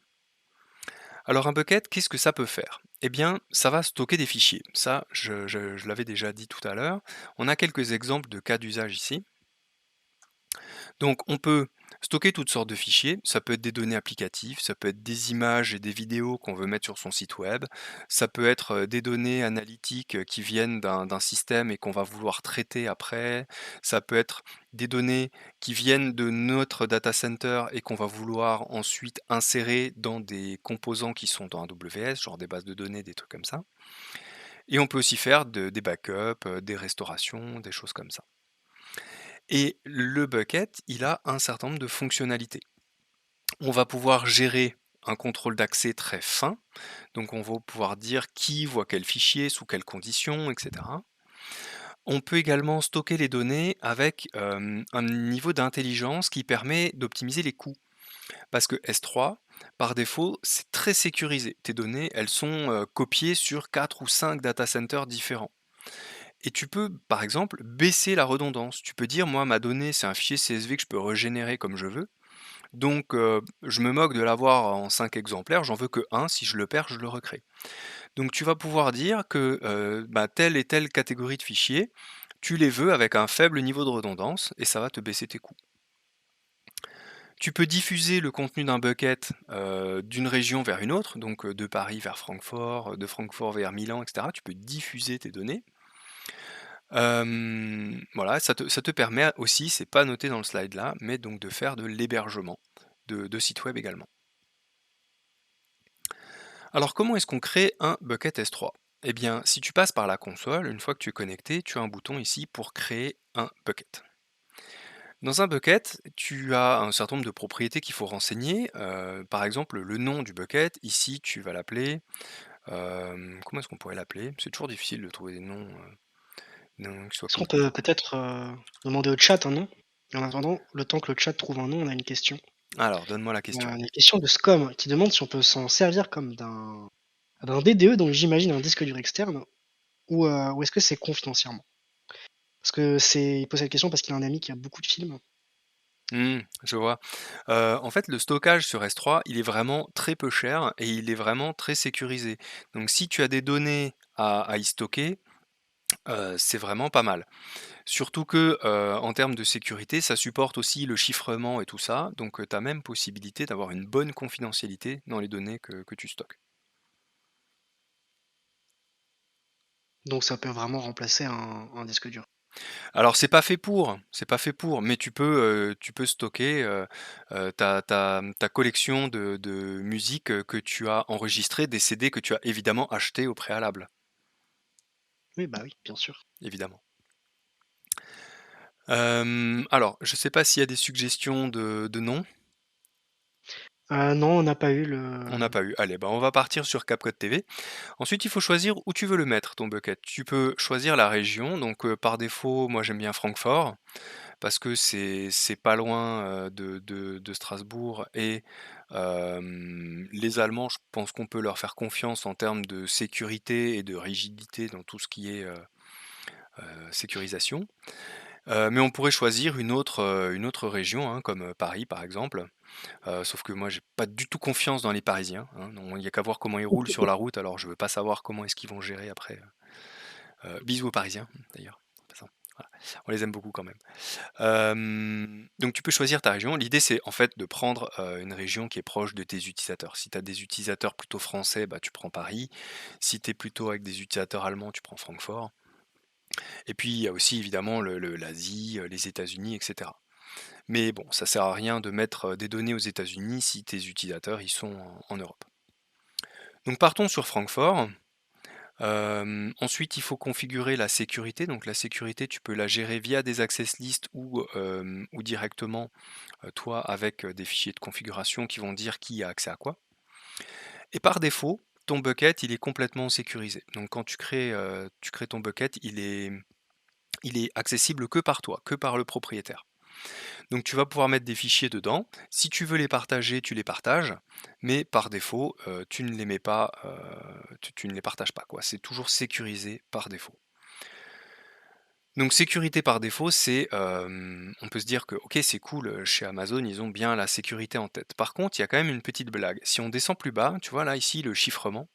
Alors un bucket, qu'est-ce que ça peut faire? Eh bien, ça va stocker des fichiers. Ça, je l'avais déjà dit tout à l'heure. On a quelques exemples de cas d'usage ici. Donc on peut stocker toutes sortes de fichiers, ça peut être des données applicatives, ça peut être des images et des vidéos qu'on veut mettre sur son site web, ça peut être des données analytiques qui viennent d'un système et qu'on va vouloir traiter après, ça peut être des données qui viennent de notre data center et qu'on va vouloir ensuite insérer dans des composants qui sont dans AWS, genre des bases de données, des trucs comme ça. Et on peut aussi faire des backups, des restaurations, des choses comme ça. Et le bucket, il a un certain nombre de fonctionnalités. On va pouvoir gérer un contrôle d'accès très fin, donc on va pouvoir dire qui voit quel fichier, sous quelles conditions, etc. On peut également stocker les données avec un niveau d'intelligence qui permet d'optimiser les coûts. Parce que S3, par défaut, c'est très sécurisé. Tes données, elles sont copiées sur 4 ou 5 data centers différents. Et tu peux, par exemple, baisser la redondance. Tu peux dire, moi, ma donnée, c'est un fichier CSV que je peux régénérer comme je veux. Donc, je me moque de l'avoir en 5 exemplaires, j'en veux que un. Si je le perds, je le recrée. Donc, tu vas pouvoir dire que bah, telle et telle catégorie de fichiers, tu les veux avec un faible niveau de redondance et ça va te baisser tes coûts. Tu peux diffuser le contenu d'un bucket d'une région vers une autre, donc de Paris vers Francfort, de Francfort vers Milan, etc. Tu peux diffuser tes données. Voilà, ça te permet aussi, c'est pas noté dans le slide là, mais donc de faire de l'hébergement de sites web également. Alors comment est-ce qu'on crée un bucket S3? Eh bien, si tu passes par la console, une fois que tu es connecté, tu as un bouton ici pour créer un bucket. Dans un bucket, tu as un certain nombre de propriétés qu'il faut renseigner. Par exemple, le nom du bucket. Ici, tu vas l'appeler. Comment est-ce qu'on pourrait l'appeler? C'est toujours difficile de trouver des noms qui soient Est-ce comme qu'on ça. peut peut-être demander au chat un nom? En attendant, le temps que le chat trouve un nom, on a une question. Alors, donne-moi la question. Une question de Scom qui demande si on peut s'en servir comme d'un DDE, donc j'imagine un disque dur externe, ou est-ce que c'est confidentiellement? Parce que il pose cette question parce qu'il a un ami qui a beaucoup de films. Je vois. En fait, le stockage sur S3, il est vraiment très peu cher et il est vraiment très sécurisé. Donc, si tu as des données à y stocker, c'est vraiment pas mal. Surtout que, en termes de sécurité, ça supporte aussi le chiffrement et tout ça, donc tu as même possibilité d'avoir une bonne confidentialité dans les données que tu stockes. Donc ça peut vraiment remplacer un disque dur. Alors c'est pas fait pour, mais tu peux stocker, ta collection de musique, que tu as enregistrée, des CD que tu as évidemment achetés au préalable, Oui, bah oui, bien sûr. évidemment. Alors je sais pas s'il y a des suggestions de noms? Non, on n'a pas eu On n'a pas eu. Allez, bah, on va partir sur CapCode TV. Ensuite, il faut choisir où tu veux le mettre, ton bucket. Tu peux choisir la région, donc par défaut, moi j'aime bien Francfort, parce que c'est pas loin de Strasbourg, et les Allemands, je pense qu'on peut leur faire confiance en termes de sécurité et de rigidité dans tout ce qui est sécurisation. Mais on pourrait choisir une autre région, hein, comme Paris par exemple. Sauf que moi j'ai pas du tout confiance dans les Parisiens, hein. Non, il y a qu'à voir comment ils roulent sur la route, alors je veux pas savoir comment est-ce qu'ils vont gérer après. Bisous aux Parisiens d'ailleurs. Voilà. On les aime beaucoup quand même. Donc tu peux choisir ta région. L'idée c'est en fait de prendre une région qui est proche de tes utilisateurs. Si tu as des utilisateurs plutôt français, bah, tu prends Paris. Si tu es plutôt avec des utilisateurs allemands, tu prends Francfort. Et puis il y a aussi évidemment l'Asie, les États-Unis, etc. Mais bon, ça sert à rien de mettre des données aux États-Unis si tes utilisateurs ils sont en Europe. Donc partons sur Francfort. Ensuite, il faut configurer la sécurité. Donc la sécurité, tu peux la gérer via des access lists ou directement, toi, avec des fichiers de configuration qui vont dire qui a accès à quoi. Et par défaut, ton bucket, il est complètement sécurisé. Donc quand tu crées ton bucket, il est accessible que par toi, que par le propriétaire. Donc tu vas pouvoir mettre des fichiers dedans. Si tu veux les partager, tu les partages, mais par défaut, tu ne les mets pas, tu ne les partages pas, quoi. C'est toujours sécurisé par défaut. Donc sécurité par défaut, c'est, on peut se dire que OK, c'est cool, chez Amazon, ils ont bien la sécurité en tête. Par contre, il y a quand même une petite blague. Si on descend plus bas, tu vois là ici le chiffrement,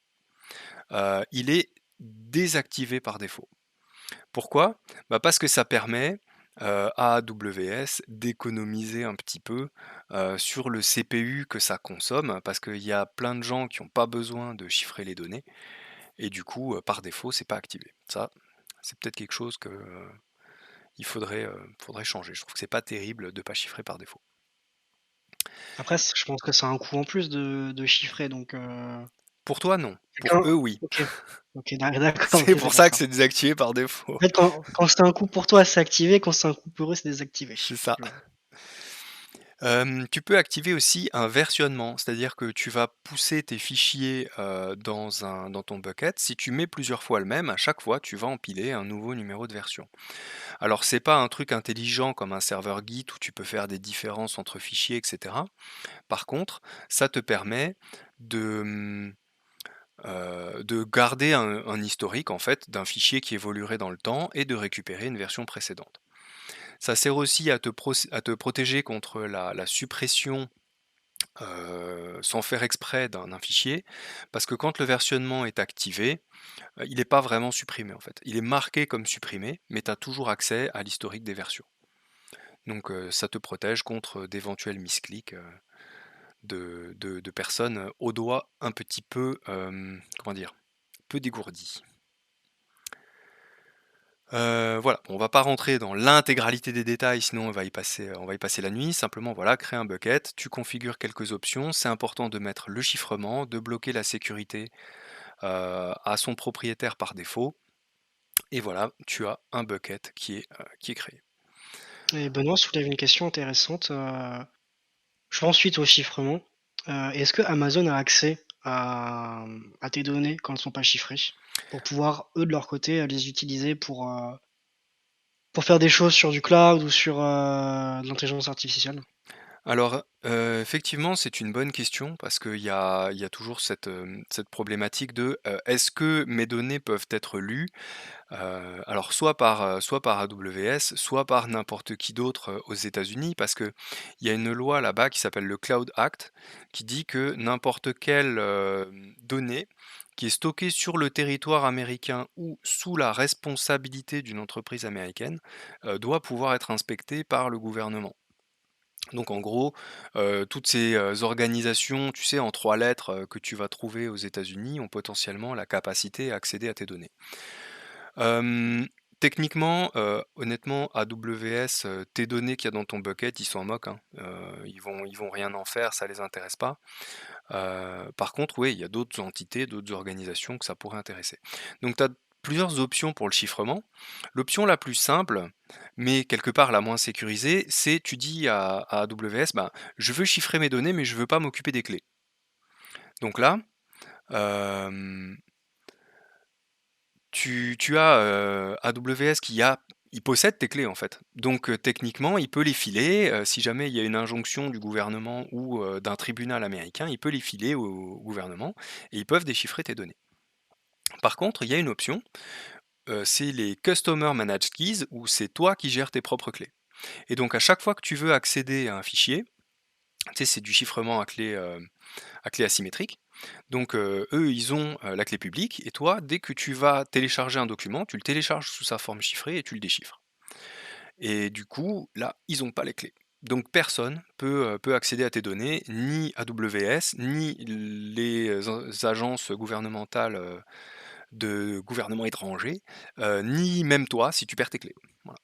il est désactivé par défaut. Pourquoi? Bah, parce que ça permet, à AWS d'économiser un petit peu, sur le CPU que ça consomme, parce qu'il y a plein de gens qui ont pas besoin de chiffrer les données et du coup, par défaut, c'est pas activé. Ça, c'est peut-être quelque chose que, faudrait changer. Je trouve que c'est pas terrible de pas chiffrer par défaut. Après, je pense que c'est un coût en plus de chiffrer, donc Pour toi, non. Pour quelqu'un eux, oui. OK. OK, d'accord, C'est OK, c'est pour pour ça que ça. c'est désactivé par défaut. En fait, quand c'est un coût pour toi, c'est activé, quand c'est un coût pour eux, c'est désactivé. C'est ça. Je vois. Tu peux activer aussi un versionnement, c'est-à-dire que tu vas pousser tes fichiers, dans ton bucket. Si tu mets plusieurs fois le même, à chaque fois, tu vas empiler un nouveau numéro de version. Alors c'est pas un truc intelligent comme un serveur Git où tu peux faire des différences entre fichiers et cetera. Par contre, ça te permet de, de garder un historique en fait d'un fichier qui évoluerait dans le temps et de récupérer une version précédente. Ça sert aussi à te protéger contre la suppression, sans faire exprès d'un fichier, parce que quand le versionnement est activé, il n'est pas vraiment supprimé en fait. Il est marqué comme supprimé, mais tu as toujours accès à l'historique des versions. Donc ça te protège contre d'éventuels misclics, de personnes aux doigts un petit peu, comment dire? Peu dégourdis. Voilà, on va pas rentrer dans l'intégralité des détails, sinon on va y passer la nuit. Simplement, voilà, créer un bucket, tu configures quelques options. C'est important de mettre le chiffrement, de bloquer la sécurité, à son propriétaire par défaut et voilà, tu as un bucket qui est créé. Et Benoît soulève une question intéressante. Je pense suite au chiffrement. Est-ce que Amazon a accès à tes données quand elles sont pas chiffrées pour pouvoir, eux, de leur côté, les utiliser pour faire des choses sur du cloud ou sur de l'intelligence artificielle? Alors, effectivement, c'est une bonne question parce qu'il y a toujours cette problématique de, est-ce que mes données peuvent être lues? Alors soit par AWS, soit par n'importe qui d'autre, aux États-Unis parce qu'il y a une loi là-bas qui s'appelle le Cloud Act, qui dit que n'importe quelle, donnée qui est stockée sur le territoire américain ou sous la responsabilité d'une entreprise américaine, doit pouvoir être inspectée par le gouvernement. Donc en gros, toutes ces, organisations, tu sais, en 3 lettres, que tu vas trouver aux États-Unis ont potentiellement la capacité à accéder à tes données. Techniquement, honnêtement, AWS, tes données qu'il y a dans ton bucket, ils s'en moquent, hein. Ils vont rien en faire, ça les intéresse pas. Par contre, oui, il y a d'autres entités, d'autres organisations que ça pourrait intéresser. Donc tu as plusieurs options pour le chiffrement. L'option la plus simple, mais quelque part la moins sécurisée, c'est tu dis à AWS: «Ben, je veux chiffrer mes données, mais je veux pas m'occuper des clés». Donc là, hem tu as, AWS il possède tes clés, en fait. Donc techniquement, il peut les filer, si jamais il y a une injonction du gouvernement ou d'un tribunal américain, il peut les filer au gouvernement et ils peuvent déchiffrer tes données. Par contre, il y a une option, c'est les Customer Managed Keys où c'est toi qui gères tes propres clés. Et donc à chaque fois que tu veux accéder à un fichier, tu sais, c'est du chiffrement à clé asymétrique. Donc eux, ils ont, la clé publique et toi, dès que tu vas télécharger un document, tu le télécharges sous sa forme chiffrée et tu le déchiffres. Et du coup, là, ils n'ont pas les clés. Donc personne peut accéder à tes données, ni AWS, ni les, agences gouvernementales, de gouvernements étrangers, ni même toi si tu perds tes clés. Voilà.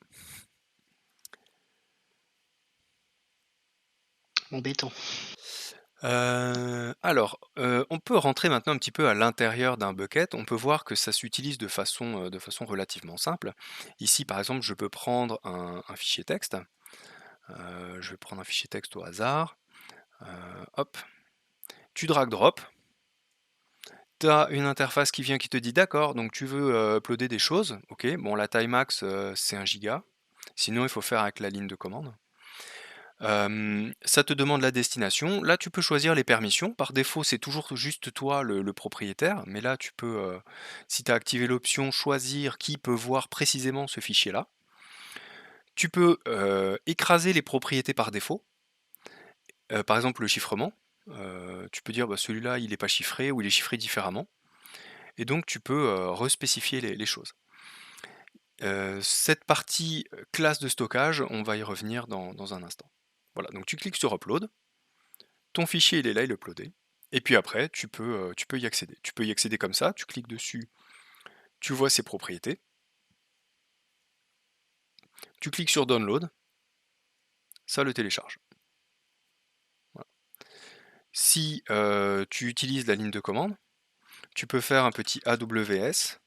Embêtant. On peut rentrer maintenant un petit peu à l'intérieur d'un bucket. On peut voir que ça s'utilise de façon relativement simple. Ici, par exemple, je peux prendre un fichier texte. Je vais prendre un fichier texte au hasard. Hop, tu drag drop. Tu as une interface qui vient qui te dit d'accord, donc tu veux uploader des choses. Ok, bon, la taille max, c'est 1 giga. Sinon, il faut faire avec la ligne de commande. Ça te demande la destination. Là, tu peux choisir les permissions. Par défaut, c'est toujours juste toi le propriétaire, mais là, tu peux, si tu as activé l'option, choisir qui peut voir précisément ce fichier-là. Tu peux écraser les propriétés par défaut, par exemple le chiffrement. Tu peux dire bah, celui-là, il n'est pas chiffré ou il est chiffré différemment. Et donc, tu peux respécifier les choses. Cette partie classe de stockage, on va y revenir dans un instant. Voilà, donc tu cliques sur Upload. Ton fichier, il est là, il est uploadé. Et puis après, tu peux y accéder. Tu peux y accéder comme ça, tu cliques dessus, tu vois ses propriétés. Tu cliques sur Download, ça le télécharge. Voilà. Si tu utilises la ligne de commande, tu peux faire un petit AWS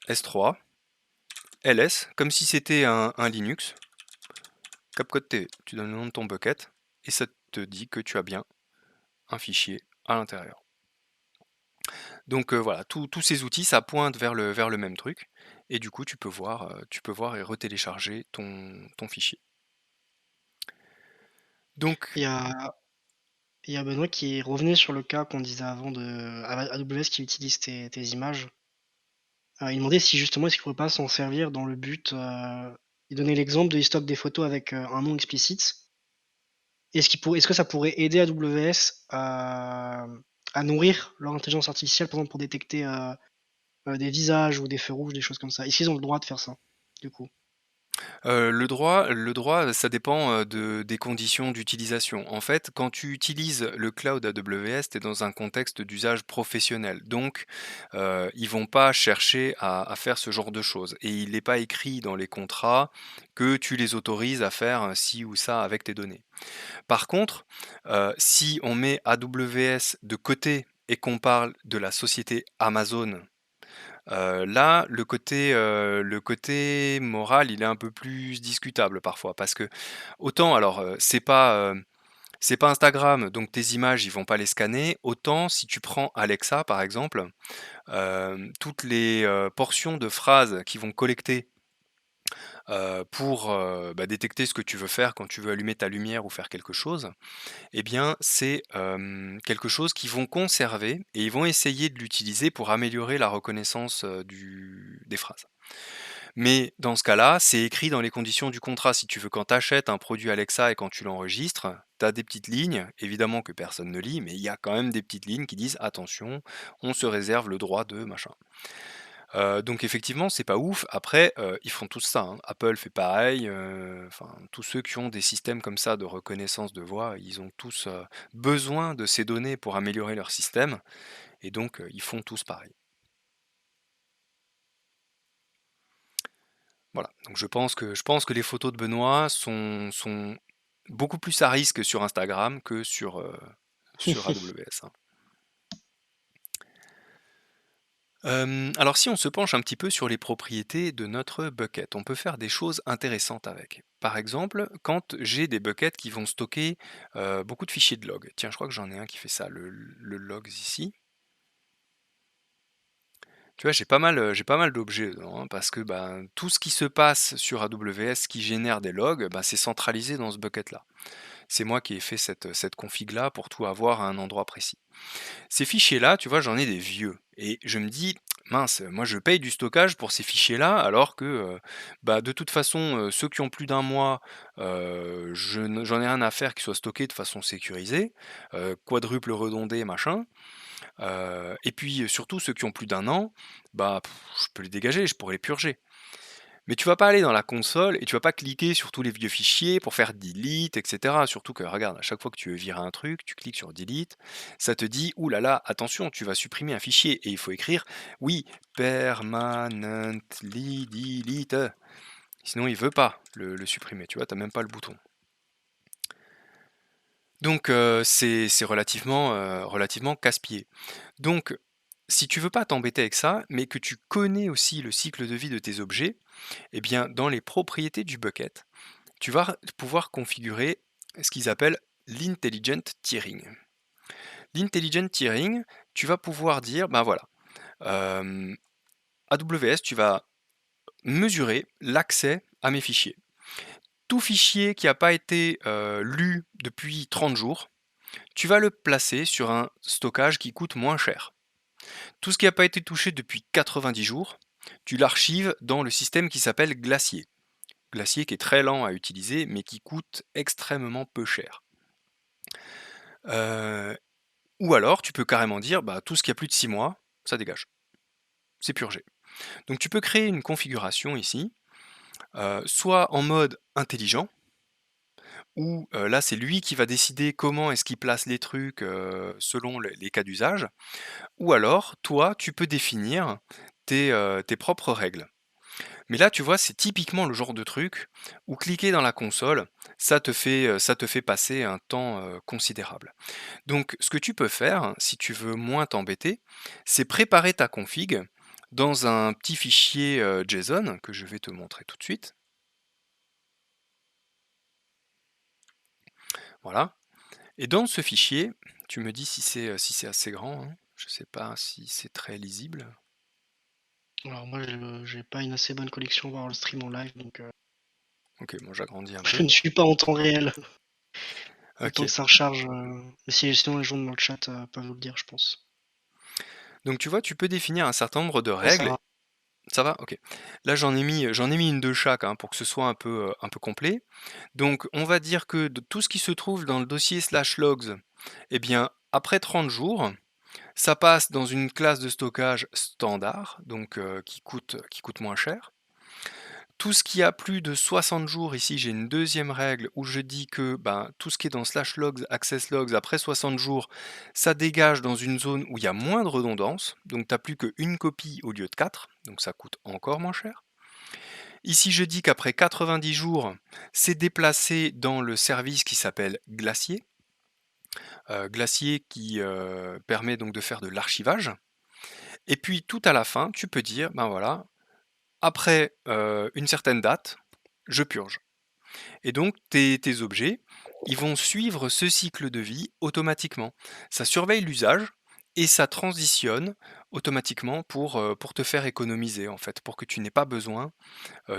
S3 LS, comme si c'était un Linux. Capcode TV, tu donnes le nom de ton bucket, et ça te dit que tu as bien un fichier à l'intérieur. Donc voilà, tous ces outils, ça pointe vers le même truc et du coup tu peux voir et retélécharger ton fichier. Donc Il y a, il y a Benoît qui revenait sur le cas qu'on disait avant de AWS qui utilise tes images. Il demandait si justement est-ce qu'il ne pourrait pas s'en servir dans le but. Il donnait l'exemple de il stocke des photos avec un nom explicite. Est-ce que ça pourrait aider AWS à nourrir leur intelligence artificielle, par exemple pour détecter des visages ou des feux rouges, des choses comme ça? Est-ce qu'ils ont le droit de faire ça, du coup? le droit, ça dépend, des conditions d'utilisation. En fait, quand tu utilises le cloud AWS, tu es dans un contexte d'usage professionnel. Donc, ils vont pas chercher à faire ce genre de choses et il n'est pas écrit dans les contrats que tu les autorises à faire, ci ou ça avec tes données. Par contre, si on met AWS de côté et qu'on parle de la société Amazon. Là, le côté moral, il est un peu plus discutable parfois parce que autant alors, c'est pas Instagram, donc tes images, ils vont pas les scanner, autant si tu prends Alexa par exemple, toutes les, portions de phrases qui vont collecter, pour, détecter ce que tu veux faire quand tu veux allumer ta lumière ou faire quelque chose, eh bien, c'est, quelque chose qu'ils vont conserver et ils vont essayer de l'utiliser pour améliorer la reconnaissance, des phrases. Mais dans ce cas-là, c'est écrit dans les conditions du contrat. Si tu veux, quand tu achètes un produit Alexa et quand tu l'enregistres, tu as des petites lignes, évidemment que personne ne lit, mais il y a quand même des petites lignes qui disent: «Attention, on se réserve le droit de machin». Donc effectivement, c'est pas ouf. Après, ils font tous ça, hein. Apple fait pareil, enfin tous ceux qui ont des systèmes comme ça de reconnaissance de voix, ils ont tous, besoin de ces données pour améliorer leur système et donc ils font tous pareil. Voilà, donc je pense que les photos de Benoît sont beaucoup plus à risque sur Instagram que sur AWS, hein. Alors si on se penche un petit peu sur les propriétés de notre bucket, on peut faire des choses intéressantes avec. Par exemple, quand j'ai des buckets qui vont stocker, beaucoup de fichiers de log. Tiens, je crois que j'en ai un qui fait ça, le logs ici. Tu vois, j'ai pas mal d'objets dedans, hein, parce que, ben, tout ce qui se passe sur AWS qui génère des logs, bah, c'est centralisé dans ce bucket-là. C'est moi qui ai fait cette config-là pour tout avoir à un endroit précis. Ces fichiers-là, tu vois, j'en ai des vieux et je me dis: «Mince, moi je paye du stockage pour ces fichiers-là alors que, de toute façon, ceux qui ont plus d'un mois, j'en ai rien à faire qu'ils soient stockés de façon sécurisée, quadruple redondé, machin». Et puis, surtout ceux qui ont plus d'un an, je peux les dégager, je pourrais les purger. Mais tu vas pas aller dans la console et tu vas pas cliquer sur tous les vieux fichiers pour faire delete, et cetera. Surtout que regarde, à chaque fois que tu veux virer un truc, tu cliques sur delete, ça te dit: «Ouh là là, attention, tu vas supprimer un fichier» et il faut écrire: «Oui, permanently delete». Sinon il veut pas le supprimer, tu vois? Tu as même pas le bouton. Donc c'est relativement casse-pied. Donc si tu veux pas t'embêter avec ça, mais que tu connais aussi le cycle de vie de tes objets, eh bien dans les propriétés du bucket, tu vas pouvoir configurer ce qu'ils appellent l'intelligent tiering. L'intelligent tiering, tu vas pouvoir dire, ben voilà, euh, AWS, tu vas mesurer l'accès à mes fichiers. Tout fichier qui n'a pas été lu depuis 30 jours, tu vas le placer sur un stockage qui coûte moins cher. Tout ce qui n'a pas été touché depuis 90 jours, tu l'archives dans le système qui s'appelle Glacier. Glacier qui est très lent à utiliser mais qui coûte extrêmement peu cher. Euh, ou alors tu peux carrément dire tout ce qui a plus de 6 mois, ça dégage. C'est purgé. Donc tu peux créer une configuration ici, soit en mode intelligent, où là c'est lui qui va décider comment est-ce qu'il place les trucs selon les cas d'usage, ou alors toi tu peux définir tes propres règles. Mais là, tu vois, c'est typiquement le genre de truc où cliquer dans la console, ça te fait passer un temps considérable. Donc, ce que tu peux faire, hein, si tu veux moins t'embêter, c'est préparer ta config dans un petit fichier JSON que je vais te montrer tout de suite. Voilà. Et dans ce fichier, tu me dis si c'est assez grand, hein. Je sais pas si c'est très lisible. Alors moi, j'ai pas une assez bonne connexion pour voir le stream en live, donc OK, bon j'agrandis un je peu. ne suis pas en temps réel. Le temps OK. que ça recharge, mais sinon les gens dans le chat peuvent vous le dire, je pense. Donc tu vois, tu peux définir un certain nombre de Ouais, ça règles. va. Ça va? OK. Là, j'en ai mis une de chaque, hein, pour que ce soit un peu complet. Donc on va dire que de tout ce qui se trouve dans le dossier /logs, eh bien, après 30 jours, ça passe dans une classe de stockage standard, donc qui coûte moins cher. Tout ce qui a plus de 60 jours, ici j'ai une deuxième règle où je dis que ben, tout ce qui est dans /logs, access logs, après 60 jours, ça dégage dans une zone où il y a moins de redondance, donc tu n'as plus qu'une copie au lieu de 4, donc ça coûte encore moins cher. Ici je dis qu'après 90 jours, c'est déplacé dans le service qui s'appelle Glacier, Glacier qui permet donc de faire de l'archivage. Et puis tout à la fin, tu peux dire, ben voilà, après une certaine date, je purge. Et donc tes objets, ils vont suivre ce cycle de vie automatiquement. Ça surveille l'usage et ça transitionne automatiquement pour te faire économiser en fait, pour que tu n'aies pas besoin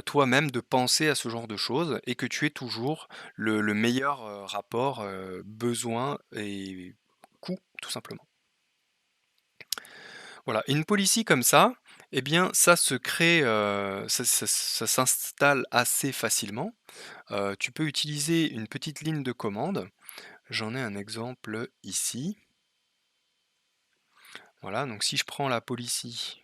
toi-même de penser à ce genre de choses et que tu aies toujours le meilleur rapport besoin et coût tout simplement. Voilà, une policy comme ça, eh bien ça se crée, ça s'installe assez facilement. Tu peux utiliser une petite ligne de commande. J'en ai un exemple ici. Voilà, donc si je prends la policy,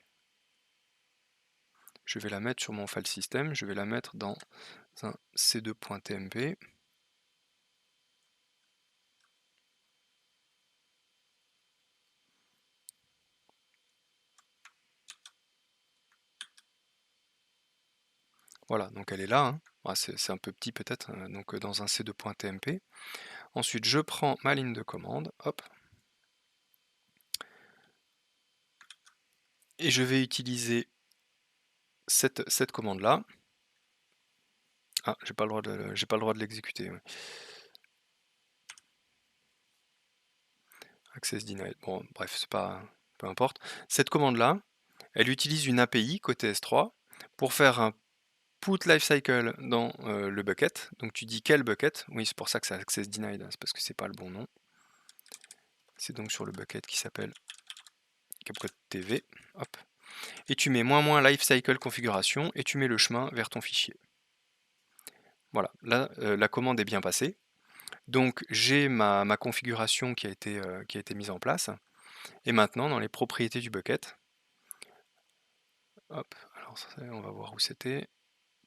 je vais la mettre sur mon file system, je vais la mettre dans un c2.tmp. Voilà, donc elle est là, hein. Ah, c'est un peu petit peut-être, donc dans un c2.tmp. Ensuite, je prends ma ligne de commande, hop, et je vais utiliser cette commande-là. Ah, j'ai pas le droit de l'exécuter. Ouais. Access denied. Bon, bref, c'est pas, peu importe. Cette commande-là, elle utilise une API côté S3 pour faire un put lifecycle dans le bucket. Donc tu dis quel bucket? Oui, c'est pour ça que c'est access denied, hein, c'est parce que c'est pas le bon nom. C'est donc sur le bucket qui s'appelle CapCut TV. Hop. Et tu mets -lifecycle configuration et tu mets le chemin vers ton fichier. Voilà, là la commande est bien passée. Donc j'ai ma configuration qui a été mise en place. Et maintenant dans les propriétés du bucket, hop, alors ça, on va voir où c'était.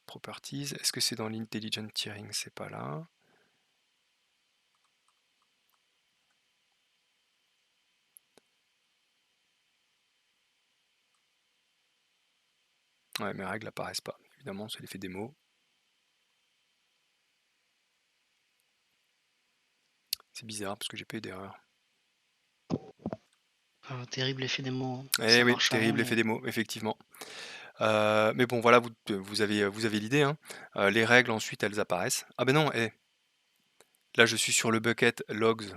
Properties, est-ce que c'est dans l'intelligent tiering? C'est pas là. Ouais, mes règles apparaissent pas. Évidemment, c'est l'effet démo. C'est bizarre parce que j'ai pas eu d'erreur. Terrible effet des mots, hein. Eh Ça oui, marche avant, terrible mais effet démo, effectivement. Mais bon, voilà, vous avez l'idée, hein. Les règles ensuite, elles apparaissent. Ah ben non, là je suis sur le bucket logs,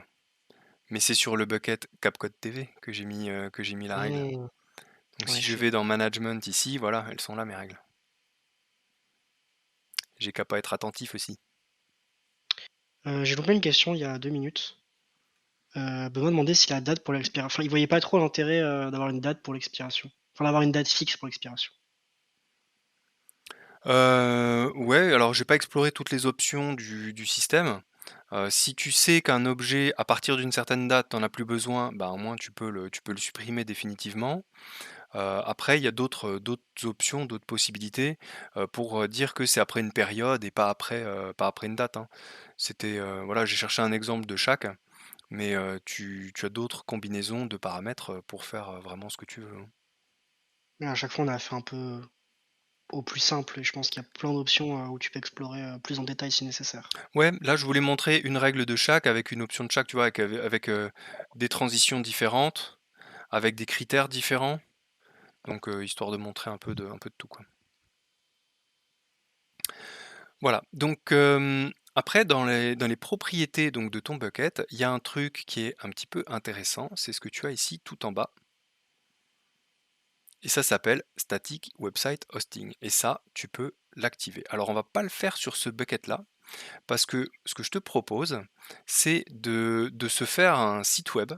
mais c'est sur le bucket CapCode TV que j'ai mis la règle. mmh, Donc en si je effet. vais dans management ici, voilà, elles sont là mes règles. J'ai qu'à pas être attentif aussi. J'ai loupé une question il y a 2 minutes. Benoît demandait si la date pour l'expiration, enfin, il voyait pas trop l'intérêt, d'avoir une date pour l'expiration. Enfin, d'avoir une date fixe pour l'expiration. Ouais, alors j'ai pas exploré toutes les options du système. Si tu sais qu'un objet, à partir d'une certaine date, t'en as plus besoin, bah, au moins tu peux le supprimer définitivement. Après, il y a d'autres options, d'autres possibilités, pour, dire que c'est après une période et pas après une date, hein. Voilà, j'ai cherché un exemple de chaque, mais, tu as d'autres combinaisons de paramètres, pour faire, vraiment ce que tu veux, hein. Mais à chaque fois, on a fait un peu au plus simple et je pense qu'il y a plein d'options, où tu peux explorer, plus en détail si nécessaire. Ouais, là, je voulais montrer une règle de chaque avec une option de chaque, tu vois? Avec, des transitions différentes, avec des critères différents, donc, histoire de montrer un peu de tout, quoi. Voilà, donc Après, dans les propriétés donc, de ton bucket, il y a un truc qui est un petit peu intéressant, c'est ce que tu as ici tout en bas. Et ça s'appelle Static Website Hosting. Et ça, tu peux l'activer. Alors, on va pas le faire sur ce bucket-là, parce que ce que je te propose, c'est de se faire un site web.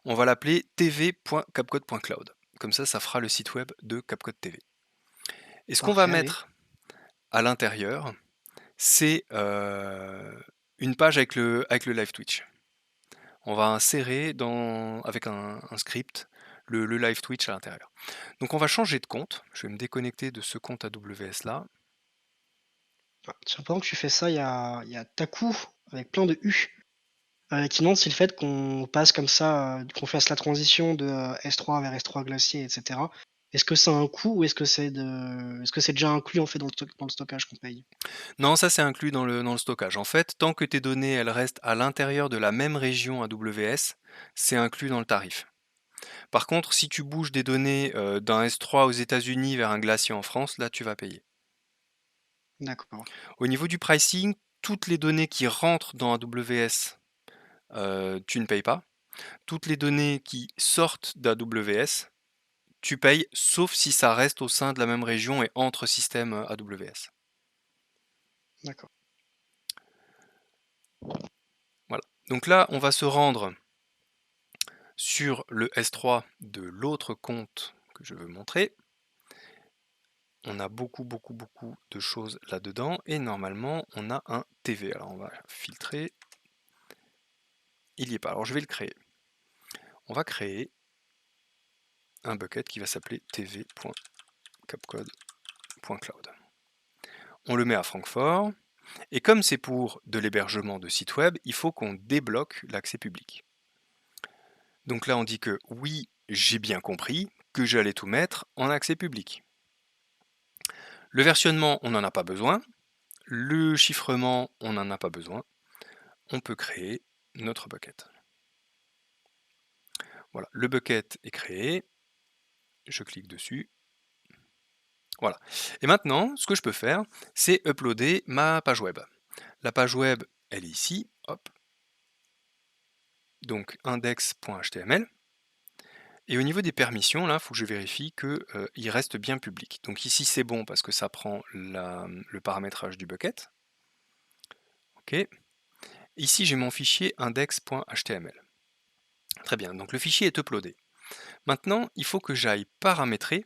On va l'appeler tv.capcode.cloud. Comme ça fera le site web de CapCode TV. Et ce qu'on va Parfait, oui. mettre à l'intérieur, c'est une page avec le live Twitch. On va insérer avec un script le live Twitch à l'intérieur. Donc on va changer de compte. Je vais me déconnecter de ce compte AWS là. Ah, tiens, pendant que tu fais ça, il y a Taku avec plein de U qui demande si le fait qu'on passe comme ça, qu'on fasse la transition de S3 vers S3 glacier, etc. Est-ce que ça a un coût ou est-ce que c'est déjà inclus en fait dans le stockage qu'on paye? Non, ça c'est inclus dans le stockage. En fait, tant que tes données elles restent à l'intérieur de la même région AWS, c'est inclus dans le tarif. Par contre, si tu bouges des données d'un S3 aux États-Unis vers un glacier en France, là tu vas payer. D'accord. Au niveau du pricing, toutes les données qui rentrent dans AWS, tu ne payes pas. Toutes les données qui sortent d'AWS, tu payes, sauf si ça reste au sein de la même région et entre systèmes AWS. D'accord. Voilà. Donc là, on va se rendre sur le S3 de l'autre compte que je veux montrer. On a beaucoup de choses là-dedans et normalement on a un TV. Alors on va filtrer. Il n'y est pas. Alors je vais le créer. On va créer un bucket qui va s'appeler tv.capcode.cloud. On le met à Francfort et comme c'est pour de l'hébergement de site web, il faut qu'on débloque l'accès public. Donc là on dit que oui, j'ai bien compris que j'allais tout mettre en accès public. Le versionnement, on n'en a pas besoin. Le chiffrement, on n'en a pas besoin. On peut créer notre bucket. Voilà, le bucket est créé. Je clique dessus. Voilà. Et maintenant, ce que je peux faire, c'est uploader ma page web. La page web, elle est ici. Hop. Donc index.html. Et au niveau des permissions, là, il faut que je vérifie qu'il reste bien public. Donc ici, c'est bon parce que ça prend le paramétrage du bucket. OK. Ici, j'ai mon fichier index.html. Très bien, donc le fichier est uploadé. Maintenant, il faut que j'aille paramétrer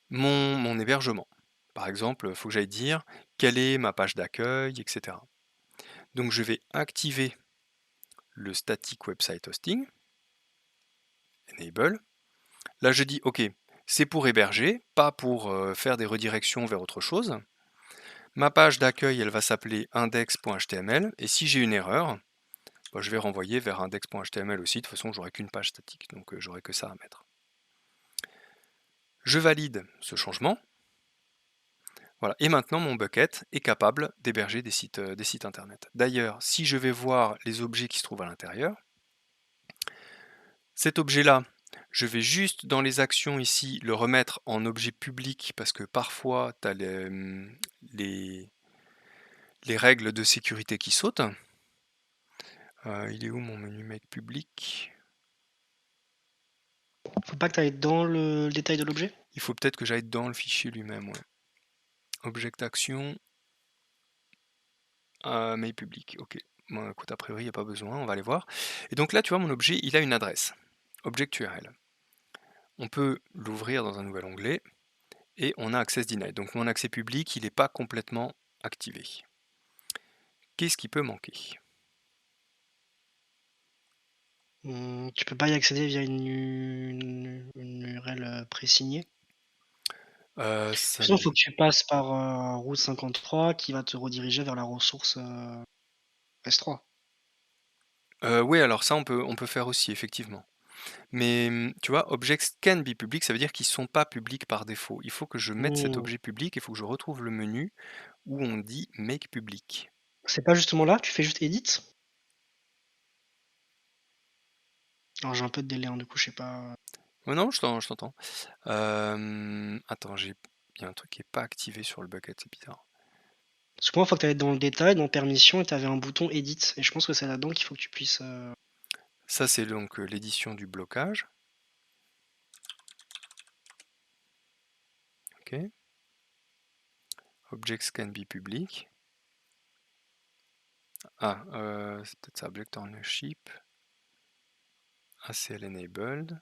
mon hébergement. Par exemple, il faut que j'aille dire quelle est ma page d'accueil, etc. Donc je vais activer le Static Website Hosting, Enable. Là, je dis OK, c'est pour héberger, pas pour faire des redirections vers autre chose. Ma page d'accueil, elle va s'appeler index.html, et si j'ai une erreur, je vais renvoyer vers index.html aussi. De toute façon, j'aurai qu'une page statique, donc j'aurai que ça à mettre. Je valide ce changement. Voilà. Et maintenant, mon bucket est capable d'héberger des sites internet. D'ailleurs, si je vais voir les objets qui se trouvent à l'intérieur, cet objet-là, je vais juste dans les actions ici le remettre en objet public parce que parfois tu as les règles de sécurité qui sautent. Il est où mon menu make public? Faut pas que tu ailles dans le détail de l'objet? Il faut peut-être que j'aille dans le fichier lui-même. Ouais. Object action, make public. Ok. Bon, écoute, a priori, il n'y a pas besoin, on va aller voir. Et donc là, tu vois, mon objet, il a une adresse. Object URL. On peut l'ouvrir dans un nouvel onglet et on a Access Denied. Donc mon accès public, il n'est pas complètement activé. Qu'est-ce qui peut manquer? Tu peux pas y accéder via une URL présignée? Ça Sinon, il faut que tu passes par route 53 qui va te rediriger vers la ressource S3. Oui, alors ça, on peut faire aussi, effectivement. Mais tu vois, objects can be public, ça veut dire qu'ils ne sont pas publics par défaut. Il faut que je mette cet Hmm. objet public, il faut que je retrouve le menu où on dit make public. C'est pas justement là, tu fais juste edit? Alors j'ai un peu de délai, hein, du coup, je sais pas. Oh non, je t'entends. Attends, il y a un truc qui n'est pas activé sur le bucket, c'est bizarre. Parce que moi, une fois que tu allais dans le détail, dans permission, et tu avais un bouton Edit. Et je pense que c'est là-dedans qu'il faut que tu puisses. Ça, c'est donc l'édition du blocage. Ok. Objects can be public. Ah, c'est peut-être ça, Object Ownership. ACL enabled.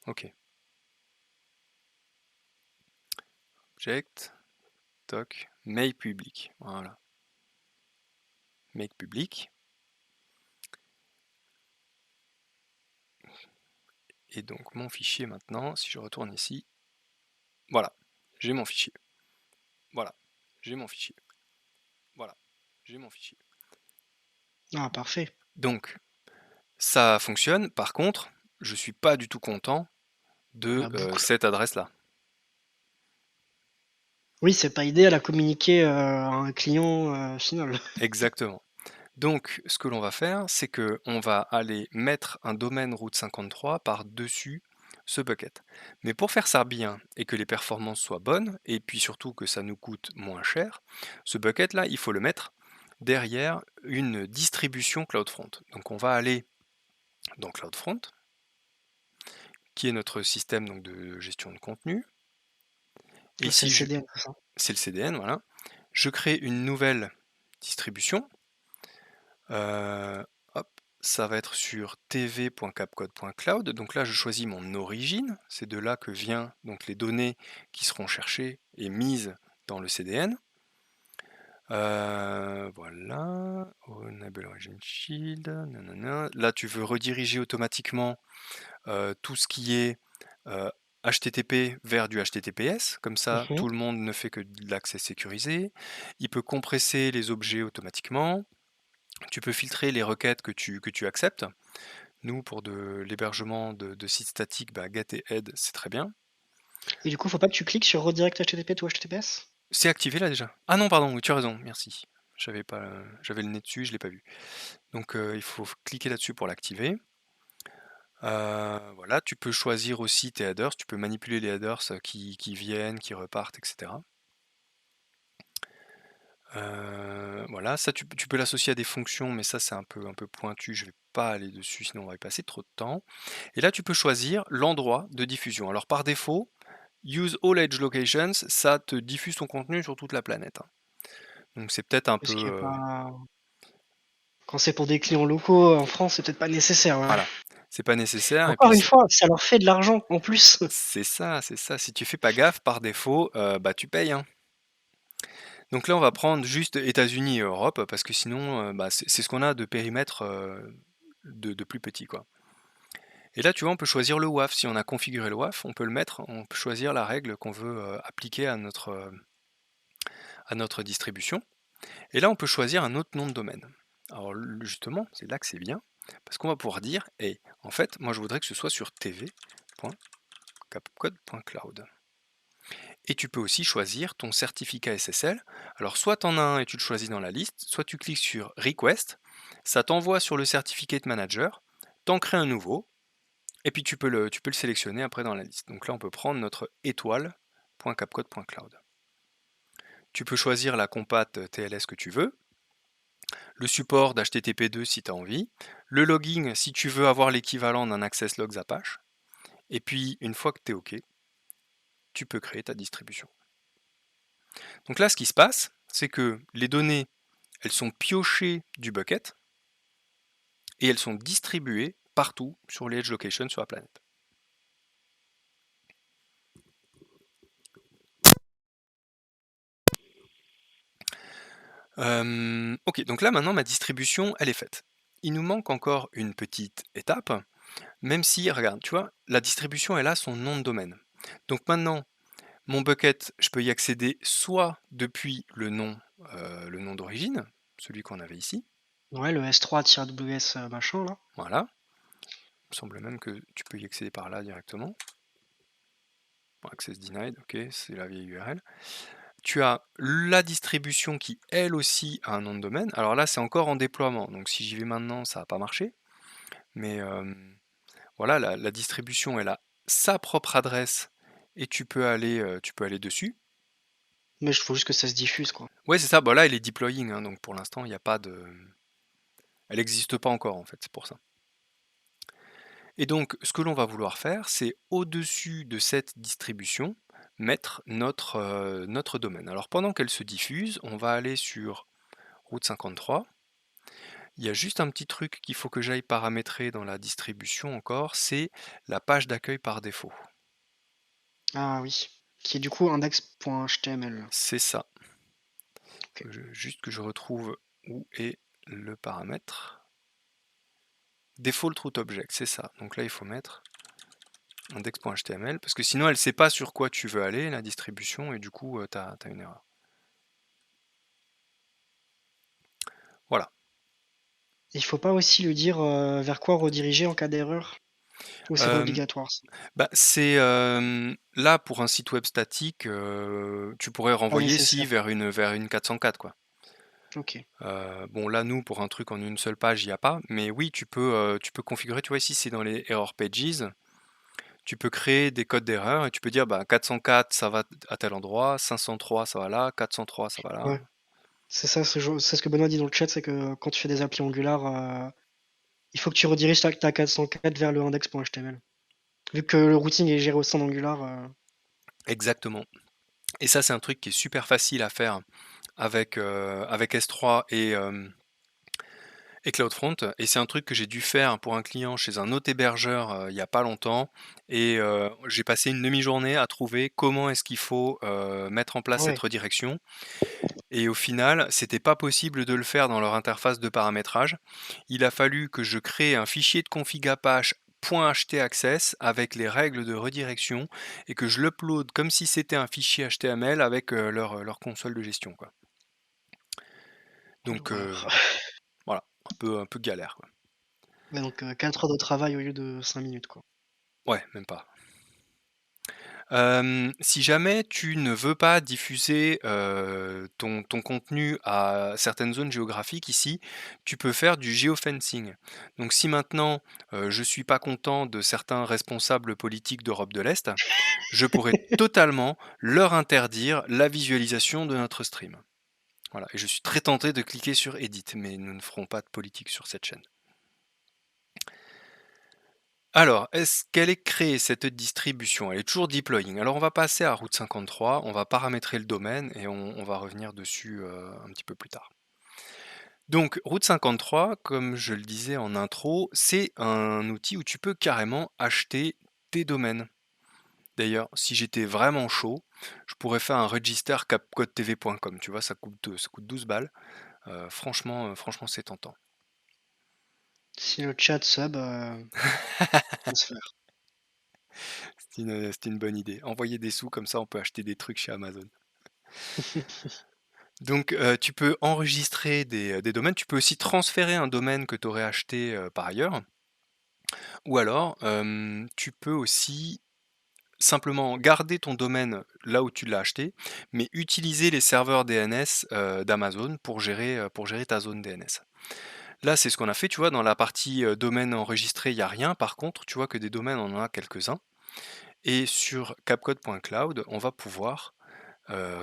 Ok. Object, toc, make public. Voilà. Make public. Et donc mon fichier maintenant, si je retourne ici, voilà, j'ai mon fichier. Voilà, j'ai mon fichier. Voilà, j'ai mon fichier. Ah, parfait. Donc, ça fonctionne. Par contre, je suis pas du tout content de La boucle. cette adresse-là. Oui, c'est pas idéal à communiquer à un client final. Exactement. Donc, ce que l'on va faire, c'est que on va aller mettre un domaine route 53 par-dessus ce bucket. Mais pour faire ça bien et que les performances soient bonnes, et puis surtout que ça nous coûte moins cher, ce bucket-là, il faut le mettre derrière une distribution CloudFront. Donc on va aller dans CloudFront, qui est notre système donc, de gestion de contenu. Et C'est le si je... CDN, c'est ça. C'est le CDN, voilà. Je crée une nouvelle distribution. Hop, ça va être sur tv.capcode.cloud. Donc là, je choisis mon origine. C'est de là que viennent donc les données qui seront cherchées et mises dans le CDN. Voilà, Enable Origin Shield. Nanana. Là, tu veux rediriger automatiquement tout ce qui est HTTP vers du HTTPS. Comme ça, Mhm. tout le monde ne fait que de l'accès sécurisé. Il peut compresser les objets automatiquement. Tu peux filtrer les requêtes que tu acceptes. Nous, pour l'hébergement de sites statiques, bah, get et head, c'est très bien. Et du coup, faut pas que tu cliques sur redirect HTTP to HTTPS? C'est activé là déjà. Ah non, pardon, oui, tu as raison, merci. J'avais le nez dessus, je l'ai pas vu. Donc il faut cliquer là-dessus pour l'activer. Voilà, tu peux choisir aussi tes headers, tu peux manipuler les headers qui viennent, qui repartent, etc. Voilà, ça tu peux l'associer à des fonctions, mais ça c'est un peu pointu, je vais pas aller dessus, sinon on va y passer trop de temps. Et là tu peux choisir l'endroit de diffusion. Alors par défaut, Use all edge locations, ça te diffuse ton contenu sur toute la planète, hein. Donc c'est peut-être un peu... Parce qu'il y a pas. Quand c'est pour des clients locaux en France, c'est peut-être pas nécessaire, ouais. voilà, c'est pas nécessaire, et Encore puis une fois, ça leur fait de l'argent en plus. c'est ça, c'est ça. Si tu fais pas gaffe, par défaut, bah tu payes, hein. Donc là on va prendre juste États-Unis et Europe, parce que sinon, bah, c'est ce qu'on a de périmètre de plus petit, quoi. Et là, tu vois, on peut choisir le WAF. Si on a configuré le WAF, on peut le mettre, on peut choisir la règle qu'on veut appliquer à notre distribution. Et là, on peut choisir un autre nom de domaine. Alors justement, c'est là que c'est bien, parce qu'on va pouvoir dire, hey, en fait, moi je voudrais que ce soit sur tv.capcode.cloud. Et tu peux aussi choisir ton certificat SSL. Alors soit tu en as un et tu le choisis dans la liste, soit tu cliques sur Request, ça t'envoie sur le Certificate Manager, t'en crées un nouveau, et puis tu peux le sélectionner après dans la liste. Donc là, on peut prendre notre étoile.capcode.cloud. Tu peux choisir la compat TLS que tu veux, le support d'HTTP2 si tu as envie, le logging si tu veux avoir l'équivalent d'un access logs Apache, et puis une fois que tu es OK, tu peux créer ta distribution. Donc là, ce qui se passe, c'est que les données, elles sont piochées du bucket, et elles sont distribuées partout sur les edge locations sur la planète. Ok, donc là maintenant ma distribution elle est faite. Il nous manque encore une petite étape, même si, regarde, tu vois, la distribution elle a son nom de domaine. Donc maintenant, mon bucket, je peux y accéder soit depuis le nom d'origine, celui qu'on avait ici, Ouais, le S3-WS machin là. voilà. Il me semble même que tu peux y accéder par là directement. Bon, access denied, ok, c'est la vieille URL. Tu as la distribution qui, elle aussi, a un nom de domaine. Alors là, c'est encore en déploiement, donc si j'y vais maintenant, ça va pas marcher. Mais voilà, la distribution, elle a sa propre adresse et tu peux aller dessus. Mais il faut juste que ça se diffuse, quoi. Ouais, c'est ça. Bah là, elle est deploying, hein, donc pour l'instant, il n'y a pas de, elle n'existe pas encore en fait, c'est pour ça. Et donc, ce que l'on va vouloir faire, c'est au-dessus de cette distribution, mettre notre domaine. Alors pendant qu'elle se diffuse, on va aller sur Route 53. Il y a juste un petit truc qu'il faut que j'aille paramétrer dans la distribution encore, c'est la page d'accueil par défaut. Ah oui. Qui est du coup index.html. C'est ça. Ok. Juste que je retrouve où est le paramètre. Default root object, c'est ça. Donc là, il faut mettre index.html, parce que sinon, elle ne sait pas sur quoi tu veux aller, la distribution, et du coup, tu as une erreur. Voilà. Il faut pas aussi lui dire vers quoi rediriger en cas d'erreur? Ou c'est pas Euh, obligatoire ça? Bah, c'est là pour un site web statique, tu pourrais Pas renvoyer si nécessaire. vers une 404 quoi. Ok. Bon là nous pour un truc en une seule page il n'y a pas, mais oui tu peux configurer, tu vois ici c'est dans les error pages, tu peux créer des codes d'erreur et tu peux dire bah 404 ça va à tel endroit, 503 ça va là, 403 ça va là. Ouais. C'est ça, c'est ce que Benoît dit dans le chat, c'est que quand tu fais des applis Angular, il faut que tu rediriges ta 404 vers le index.html. Vu que le routing est géré au sein d'Angular, Exactement. Et ça c'est un truc qui est super facile à faire avec S3 et CloudFront, et c'est un truc que j'ai dû faire pour un client chez un autre hébergeur il n'y a pas longtemps, et j'ai passé une demi-journée à trouver comment est-ce qu'il faut mettre en place cette ouais. redirection, et au final, c'était pas possible de le faire dans leur interface de paramétrage. Il a fallu que je crée un fichier de config Apache .htaccess avec les règles de redirection et que je l'upload comme si c'était un fichier HTML avec leur console de gestion, quoi. Quelle Donc horreur. voilà, un peu galère, quoi. Ouais, donc 4 heures de travail au lieu de 5 minutes, quoi. Ouais, même pas. Si jamais tu ne veux pas diffuser, ton contenu à certaines zones géographiques ici, tu peux faire du geofencing. Donc si maintenant, je suis pas content de certains responsables politiques d'Europe de l'Est, je pourrais totalement leur interdire la visualisation de notre stream. Voilà, et je suis très tenté de cliquer sur Edit, mais nous ne ferons pas de politique sur cette chaîne. Alors, est-ce qu'elle est créée cette distribution? Elle est toujours deploying. Alors on va passer à Route 53, on va paramétrer le domaine et on va revenir dessus un petit peu plus tard. Donc Route 53, comme je le disais en intro, c'est un outil où tu peux carrément acheter tes domaines. D'ailleurs, si j'étais vraiment chaud, je pourrais faire un register capcodetv.com. Tu vois, ça coûte 12 balles. Franchement, c'est tentant. Si le chat sub, ça peut se faire. C'est une bonne idée. Envoyer des sous, comme ça on peut acheter des trucs chez Amazon. Donc, tu peux enregistrer des domaines. Tu peux aussi transférer un domaine que tu aurais acheté par ailleurs. Ou alors, tu peux aussi simplement garder ton domaine là où tu l'as acheté, mais utiliser les serveurs DNS d'Amazon pour gérer ta zone DNS. Là, c'est ce qu'on a fait, tu vois, dans la partie domaine enregistré, il n'y a rien. Par contre, tu vois que des domaines, on en a quelques-uns. Et sur capcode.cloud, on va pouvoir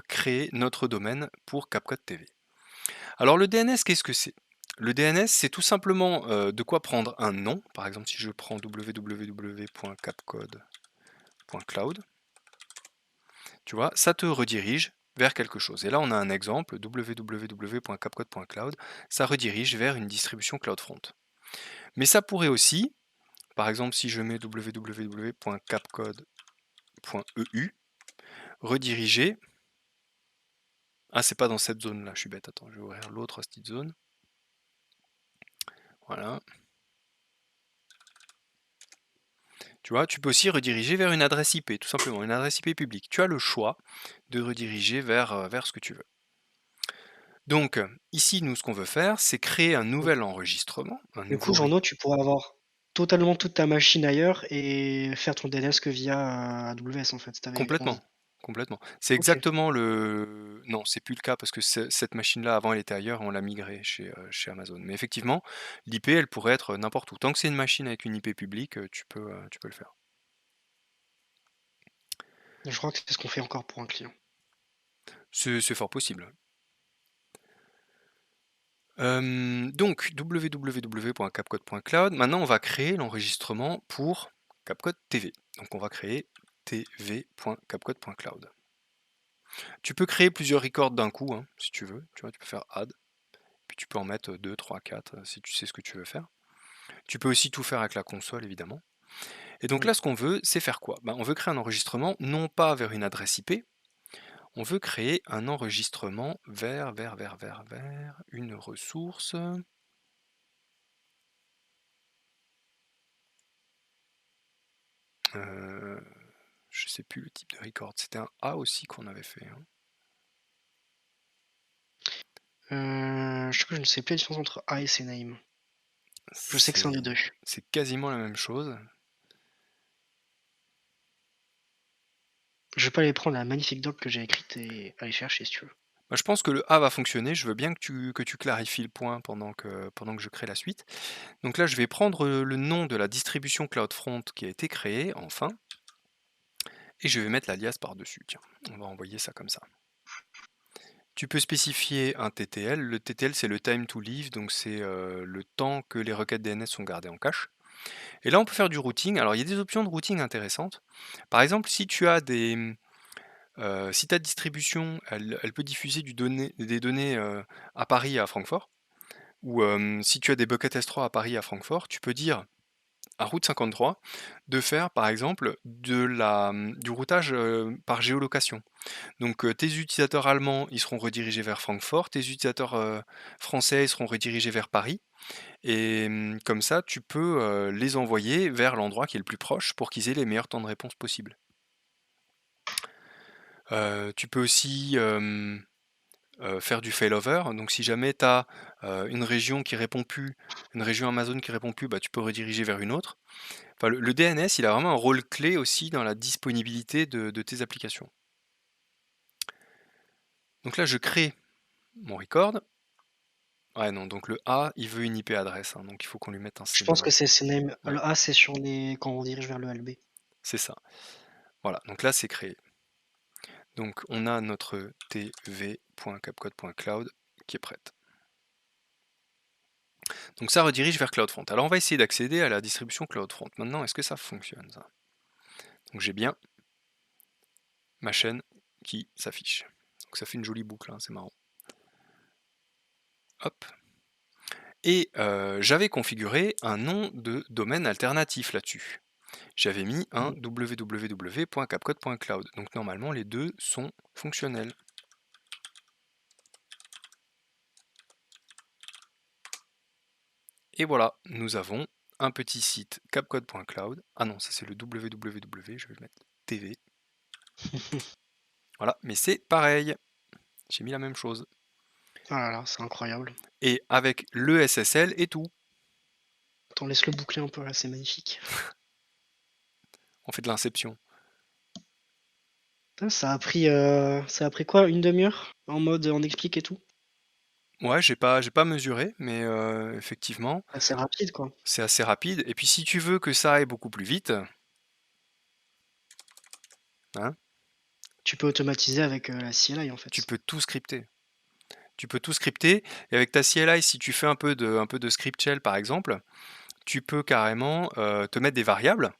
créer notre domaine pour CapCode TV. Alors le DNS, qu'est-ce que c'est? Le DNS, c'est tout simplement de quoi prendre un nom. Par exemple, si je prends www.capcode.cloud, tu vois, ça te redirige vers quelque chose. Et là, on a un exemple, www.capcode.cloud, ça redirige vers une distribution CloudFront. Mais ça pourrait aussi, par exemple, si je mets www.capcode.eu, rediriger. Ah, c'est pas dans cette zone-là, je suis bête. Attends, je vais ouvrir l'autre hosted zone. Voilà. Tu vois, tu peux aussi rediriger vers une adresse IP, tout simplement, une adresse IP publique. Tu as le choix de rediriger vers ce que tu veux. Donc, ici, nous, ce qu'on veut faire, c'est créer un nouvel enregistrement, un Du coup, nouveau... Jean-No, tu pourrais avoir totalement toute ta machine ailleurs et faire ton DNS que via AWS en fait, si t'avais Complètement, envie. complètement. C'est Ok. exactement le... Non, c'est plus le cas parce que cette machine-là, avant, elle était ailleurs et on l'a migrée chez Amazon. Mais effectivement, l'IP, elle pourrait être n'importe où. Tant que c'est une machine avec une IP publique, tu peux le faire. Je crois que c'est ce qu'on fait encore pour un client. C'est fort possible. Donc www.capcode.cloud. Maintenant, on va créer l'enregistrement pour CapCode TV. Donc on va créer tv.capcode.cloud. Tu peux créer plusieurs records d'un coup, hein, si tu veux. Tu vois, tu peux faire add, puis tu peux en mettre 2, 3, 4 si tu sais ce que tu veux faire. Tu peux aussi tout faire avec la console, évidemment. Et donc Oui. là, ce qu'on veut, c'est faire quoi? Ben, on veut créer un enregistrement, non pas vers une adresse IP, on veut créer un enregistrement vers une ressource. Euh, je sais plus le type de record. C'était un A aussi qu'on avait fait, hein. Je ne sais plus la différence entre A et CNAME. Je sais que c'est un C'est des deux. c'est quasiment la même chose. Je vais pas aller prendre la magnifique doc que j'ai écrite et aller chercher si tu veux. Bah, je pense que le A va fonctionner. Je veux bien que tu clarifies le point pendant que je crée la suite. Donc là, je vais prendre le nom de la distribution CloudFront qui a été créée, enfin, et je vais mettre l'alias par-dessus. Tiens, on va envoyer ça comme ça. Tu peux spécifier un TTL. Le TTL, c'est le time to leave, donc c'est le temps que les requêtes DNS sont gardées en cache. Et là, on peut faire du routing. Alors, il y a des options de routing intéressantes. Par exemple, si tu as si ta distribution, elle peut diffuser des données à Paris et à Francfort, ou si tu as des buckets S3 à Paris et à Francfort, tu peux dire à Route 53 de faire, par exemple, du routage par géolocation. Donc tes utilisateurs allemands, ils seront redirigés vers Francfort, tes utilisateurs français, ils seront redirigés vers Paris, et comme ça, tu peux les envoyer vers l'endroit qui est le plus proche pour qu'ils aient les meilleurs temps de réponse possibles. Tu peux aussi faire du failover. Donc si jamais tu as une région qui répond plus, une région Amazon qui répond plus, bah, tu peux rediriger vers une autre. Enfin, le DNS, il a vraiment un rôle clé aussi dans la disponibilité de tes applications. Donc là, je crée mon record. Ouais, non, donc le A, il veut une IP adresse, hein, donc il faut qu'on lui mette un Je pense CNAME. que c'est CNAME. Ouais, Le A, c'est sur les quand on dirige vers le LB. c'est ça. Voilà, donc là, c'est créé. Donc on a notre tv.capcode.cloud qui est prête. Donc ça redirige vers CloudFront. Alors on va essayer d'accéder à la distribution CloudFront. Maintenant, est-ce que ça fonctionne ça? Donc j'ai bien ma chaîne qui s'affiche. Donc ça fait une jolie boucle, hein, c'est marrant. Hop. Et j'avais configuré un nom de domaine alternatif là-dessus. J'avais mis un Mhm. www.capcode.cloud. Donc normalement les deux sont fonctionnels. Et voilà, nous avons un petit site capcode.cloud. Ah non, ça c'est le www, je vais le mettre TV. Voilà, mais c'est pareil. J'ai mis la même chose. Ah là là, c'est incroyable. Et avec le SSL et tout. Attends, laisse-le boucler un peu là, c'est magnifique. On fait de l'inception. Putain, ça a pris quoi, une demi-heure? En mode on explique et tout? Ouais, j'ai pas mesuré, mais effectivement, Ah, c'est rapide quoi. c'est assez rapide. Et puis si tu veux que ça aille beaucoup plus vite, hein, Tu peux automatiser avec la CLI en tu fait. peux tout scripter. Tu peux tout scripter. Et avec ta CLI, si tu fais un peu de script shell par exemple, tu peux carrément te mettre des variables.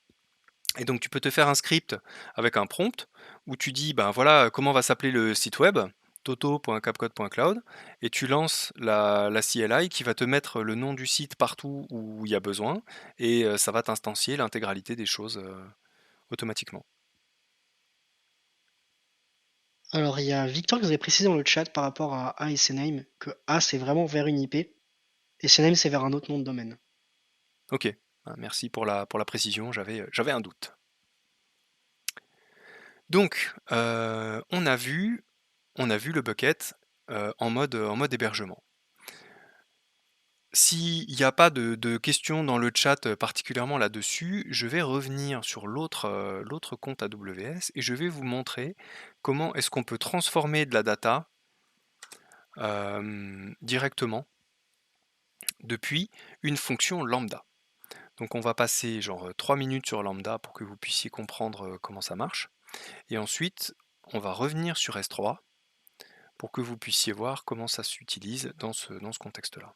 Et donc tu peux te faire un script avec un prompt où tu dis ben voilà comment va s'appeler le site web toto.capcode.cloud et tu lances la CLI qui va te mettre le nom du site partout où il y a besoin et ça va t'instancier l'intégralité des choses automatiquement. Alors il y a Victor qui nous avait précisé dans le chat par rapport à A et CNAME que A c'est vraiment vers une IP et CNAME c'est vers un autre nom de domaine. Ok, hein, merci pour la précision, j'avais un doute. Donc on a vu le bucket en mode hébergement. S'il n'y a pas de questions dans le chat particulièrement là-dessus, je vais revenir sur l'autre compte AWS et je vais vous montrer comment est-ce qu'on peut transformer de la data directement depuis une fonction lambda. Donc on va passer genre 3 minutes sur lambda pour que vous puissiez comprendre comment ça marche. Et ensuite, on va revenir sur S3 pour que vous puissiez voir comment ça s'utilise dans ce contexte-là.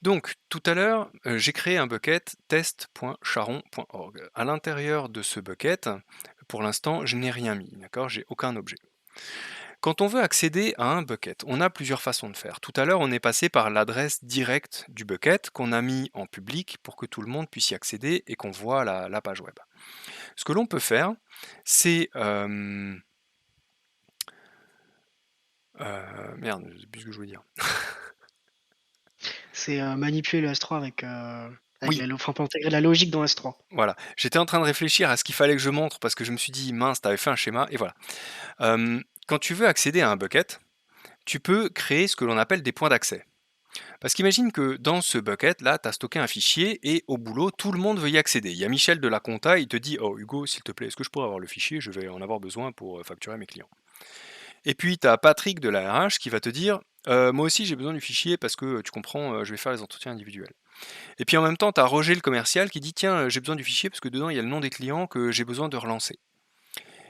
Donc, tout à l'heure, j'ai créé un bucket test.charon.org. À l'intérieur de ce bucket, pour l'instant, je n'ai rien mis, d'accord? J'ai aucun objet. Quand on veut accéder à un bucket, on a plusieurs façons de faire. Tout à l'heure, on est passé par l'adresse directe du bucket qu'on a mis en public pour que tout le monde puisse y accéder et qu'on voit la page web. Ce que l'on peut faire, c'est... merde, je sais plus ce que je veux dire. C'est manipuler le S3 avec Oui, enfin, pour intégrer de la logique dans S3. voilà. J'étais en train de réfléchir à ce qu'il fallait que je montre parce que je me suis dit, mince, t'avais fait un schéma, et voilà. Quand tu veux accéder à un bucket, tu peux créer ce que l'on appelle des points d'accès. Parce qu'imagine que dans ce bucket, là, tu as stocké un fichier et au boulot, tout le monde veut y accéder. Il y a Michel de la compta, il te dit: «Oh Hugo, s'il te plaît, est-ce que je pourrais avoir le fichier? Je vais en avoir besoin pour facturer mes clients.» Et puis tu as Patrick de la RH qui va te dire: Moi aussi j'ai besoin du fichier parce que tu comprends, je vais faire les entretiens individuels.» Et puis en même temps, tu as Roger le commercial qui dit: «Tiens, j'ai besoin du fichier parce que dedans il y a le nom des clients que j'ai besoin de relancer.»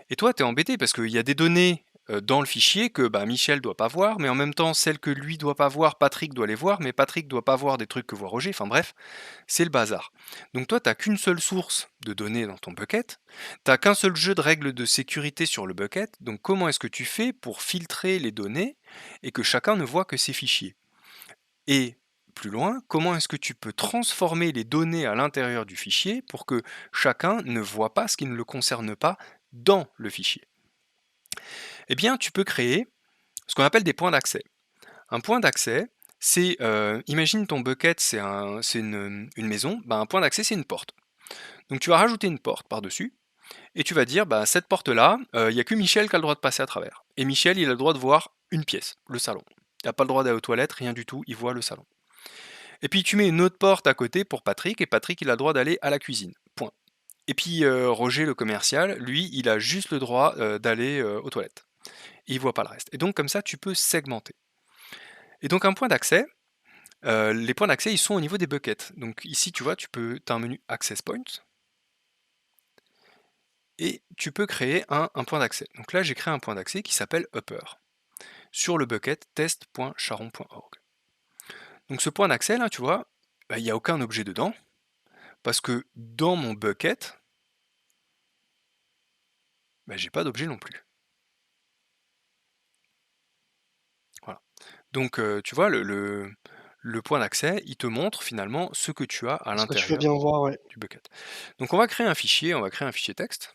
Et toi, tu es embêté parce qu'il y a des données dans le fichier que bah, Michel doit pas voir, mais en même temps, celles que lui doit pas voir, Patrick doit les voir, mais Patrick doit pas voir des trucs que voit Roger. Enfin bref, c'est le bazar. Donc toi, tu n'as qu'une seule source de données dans ton bucket, tu n'as qu'un seul jeu de règles de sécurité sur le bucket, donc comment est-ce que tu fais pour filtrer les données et que chacun ne voit que ces fichiers? Et plus loin, comment est-ce que tu peux transformer les données à l'intérieur du fichier pour que chacun ne voit pas ce qui ne le concerne pas dans le fichier? Eh bien, tu peux créer ce qu'on appelle des points d'accès. Un point d'accès, c'est, imagine ton bucket, c'est une maison, bah, un point d'accès, c'est une porte. Donc tu vas rajouter une porte par-dessus et tu vas dire, bah, cette porte-là, il y a que Michel qui a le droit de passer à travers. Et Michel, il a le droit de voir une pièce, le salon. Il n'a pas le droit d'aller aux toilettes, rien du tout, il voit le salon. Et puis tu mets une autre porte à côté pour Patrick, et Patrick, il a le droit d'aller à la cuisine. Point. Et puis Roger, le commercial, lui, il a juste le droit d'aller aux toilettes. Et il voit pas le reste. Et donc comme ça, tu peux segmenter. Et donc un point d'accès, les points d'accès, ils sont au niveau des buckets. Donc ici, tu vois, tu as un menu Access Points et tu peux créer un point d'accès. Donc là, j'ai créé un point d'accès qui s'appelle Upper sur le bucket test.charon.org. Donc ce point d'accès là, tu vois, bah, il n'y a aucun objet dedans parce que dans mon bucket, bah, j'ai pas d'objet non plus. Voilà. Donc tu vois, le point d'accès, il te montre finalement ce que tu as à Ce que tu veux l'intérieur bien voir, ouais. du bucket. Donc on va créer un fichier, texte.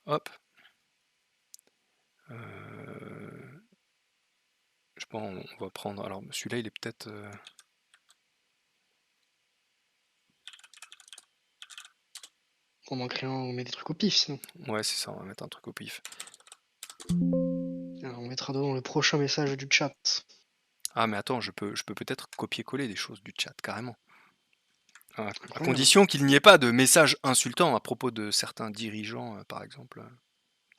Hop. Je pense on va prendre. Alors celui-là, il est peut-être. On en crée un, on met des trucs au pif sinon. Ouais, c'est ça, on va mettre un truc au pif. Alors, on mettra dedans le prochain message du chat. Ah, mais attends, je peux peut-être copier-coller des choses du chat, carrément. À Incroyable. condition qu'il n'y ait pas de messages insultants à propos de certains dirigeants, par exemple,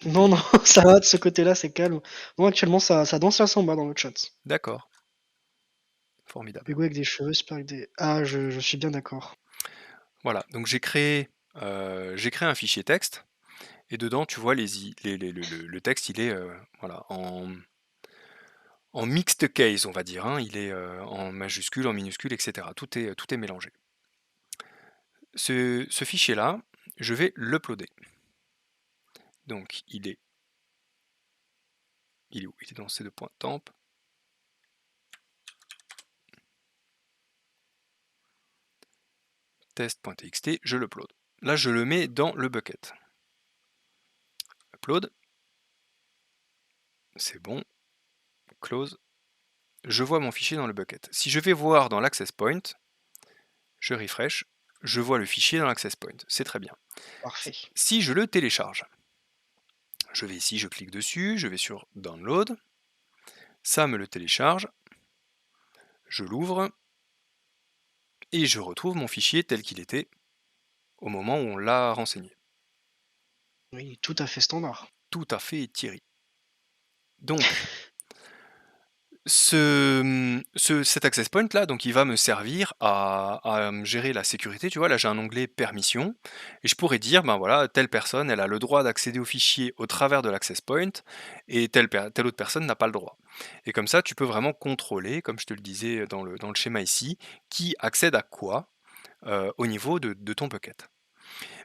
du Non, pays. non, ça va de ce côté-là, c'est calme. Moi, actuellement, ça danse la samba dans le chat. D'accord, formidable. Hugo avec des cheveux, super avec des. Ah, je suis bien d'accord. Voilà, donc j'ai créé un fichier texte, et dedans, tu vois, le texte, il est voilà, en mixed case, on va dire, hein. Il est en majuscule, en minuscule, etc. Tout est mélangé. Ce fichier-là, je vais l'uploader. Donc il est où? Il est dans ces deux points temp. Test.txt, je l'upload. Là, je le mets dans le bucket. Upload. C'est bon. Close. Je vois mon fichier dans le bucket. Si je vais voir dans l'access point, je refresh, je vois le fichier dans l'access point. C'est très bien. Parfait. Si je le télécharge, je vais ici, je clique dessus, je vais sur Download, ça me le télécharge, je l'ouvre, et je retrouve mon fichier tel qu'il était au moment où on l'a renseigné. Oui, tout à fait standard. Tout à fait Thierry. Donc, Cet access point là, donc il va me servir à gérer la sécurité, tu vois? Là, j'ai un onglet permissions et je pourrais dire: «Ben, voilà, telle personne, elle a le droit d'accéder aux fichiers au travers de l'access point et telle autre personne n'a pas le droit» et comme ça, tu peux vraiment contrôler, comme je te le disais dans le schéma ici, qui accède à quoi, au niveau de ton bucket.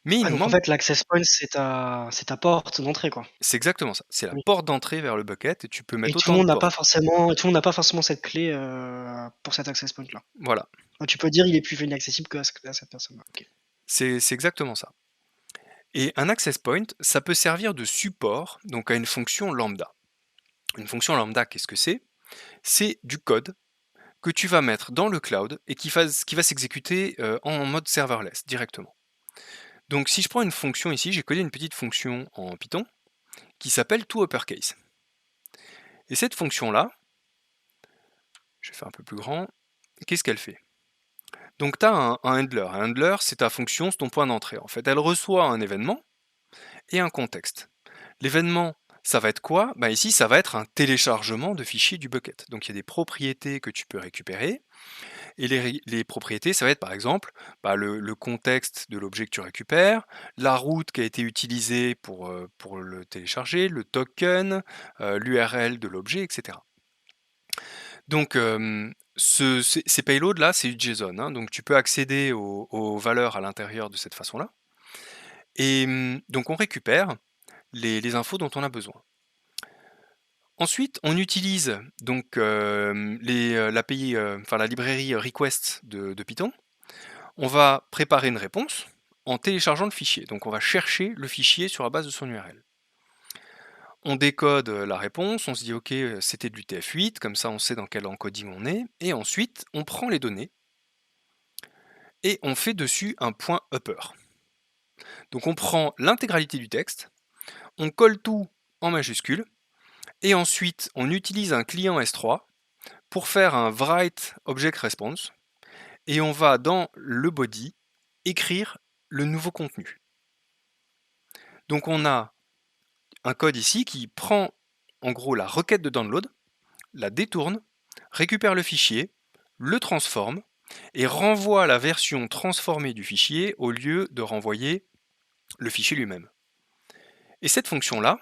Mais il Ah nous donc en manque fait l'access point c'est ta porte d'entrée quoi? c'est exactement ça, c'est la Oui. porte d'entrée vers le bucket et tu peux Et mettre tout le autant de monde n'a pas portes. forcément cette clé, pour cet access point là? Voilà, Ah tu peux dire il est plus inaccessible à cette personne-là. OK. c'est exactement ça. Et un access point, ça peut servir de support donc à une fonction lambda. Une fonction lambda, qu'est-ce que c'est? C'est du code que tu vas mettre dans le cloud et qui va s'exécuter en mode serverless directement. Donc si je prends une fonction ici, j'ai codé une petite fonction en Python qui s'appelle toUpperCase. Et cette fonction-là, je vais faire un peu plus grand, qu'est-ce qu'elle fait? Donc tu as un handler. Un handler, c'est ta fonction, c'est ton point d'entrée. En fait, elle reçoit un événement et un contexte. L'événement, ça va être quoi? Bah ici, ça va être un téléchargement de fichiers du bucket. Donc il y a des propriétés que tu peux récupérer. Et les propriétés, ça va être par exemple bah, le contexte de l'objet que tu récupères, la route qui a été utilisée pour le télécharger, le token, l'URL de l'objet, etc. Donc ces payloads-là, c'est du JSON, hein, donc tu peux accéder aux valeurs à l'intérieur de cette façon-là. Et donc on récupère les infos dont on a besoin. Ensuite, on utilise donc l'API, enfin la librairie request de Python. On va préparer une réponse en téléchargeant le fichier. Donc on va chercher le fichier sur la base de son URL. On décode la réponse, on se dit ok c'était du TF8, comme ça on sait dans quel encoding on est, et ensuite on prend les données et on fait dessus un point upper. Donc on prend l'intégralité du texte, on colle tout en majuscule, et ensuite on utilise un client S3 pour faire un write object response et on va dans le body écrire le nouveau contenu. Donc on a un code ici qui prend en gros la requête de download, la détourne, récupère le fichier, le transforme et renvoie la version transformée du fichier au lieu de renvoyer le fichier lui-même. Et cette fonction-là,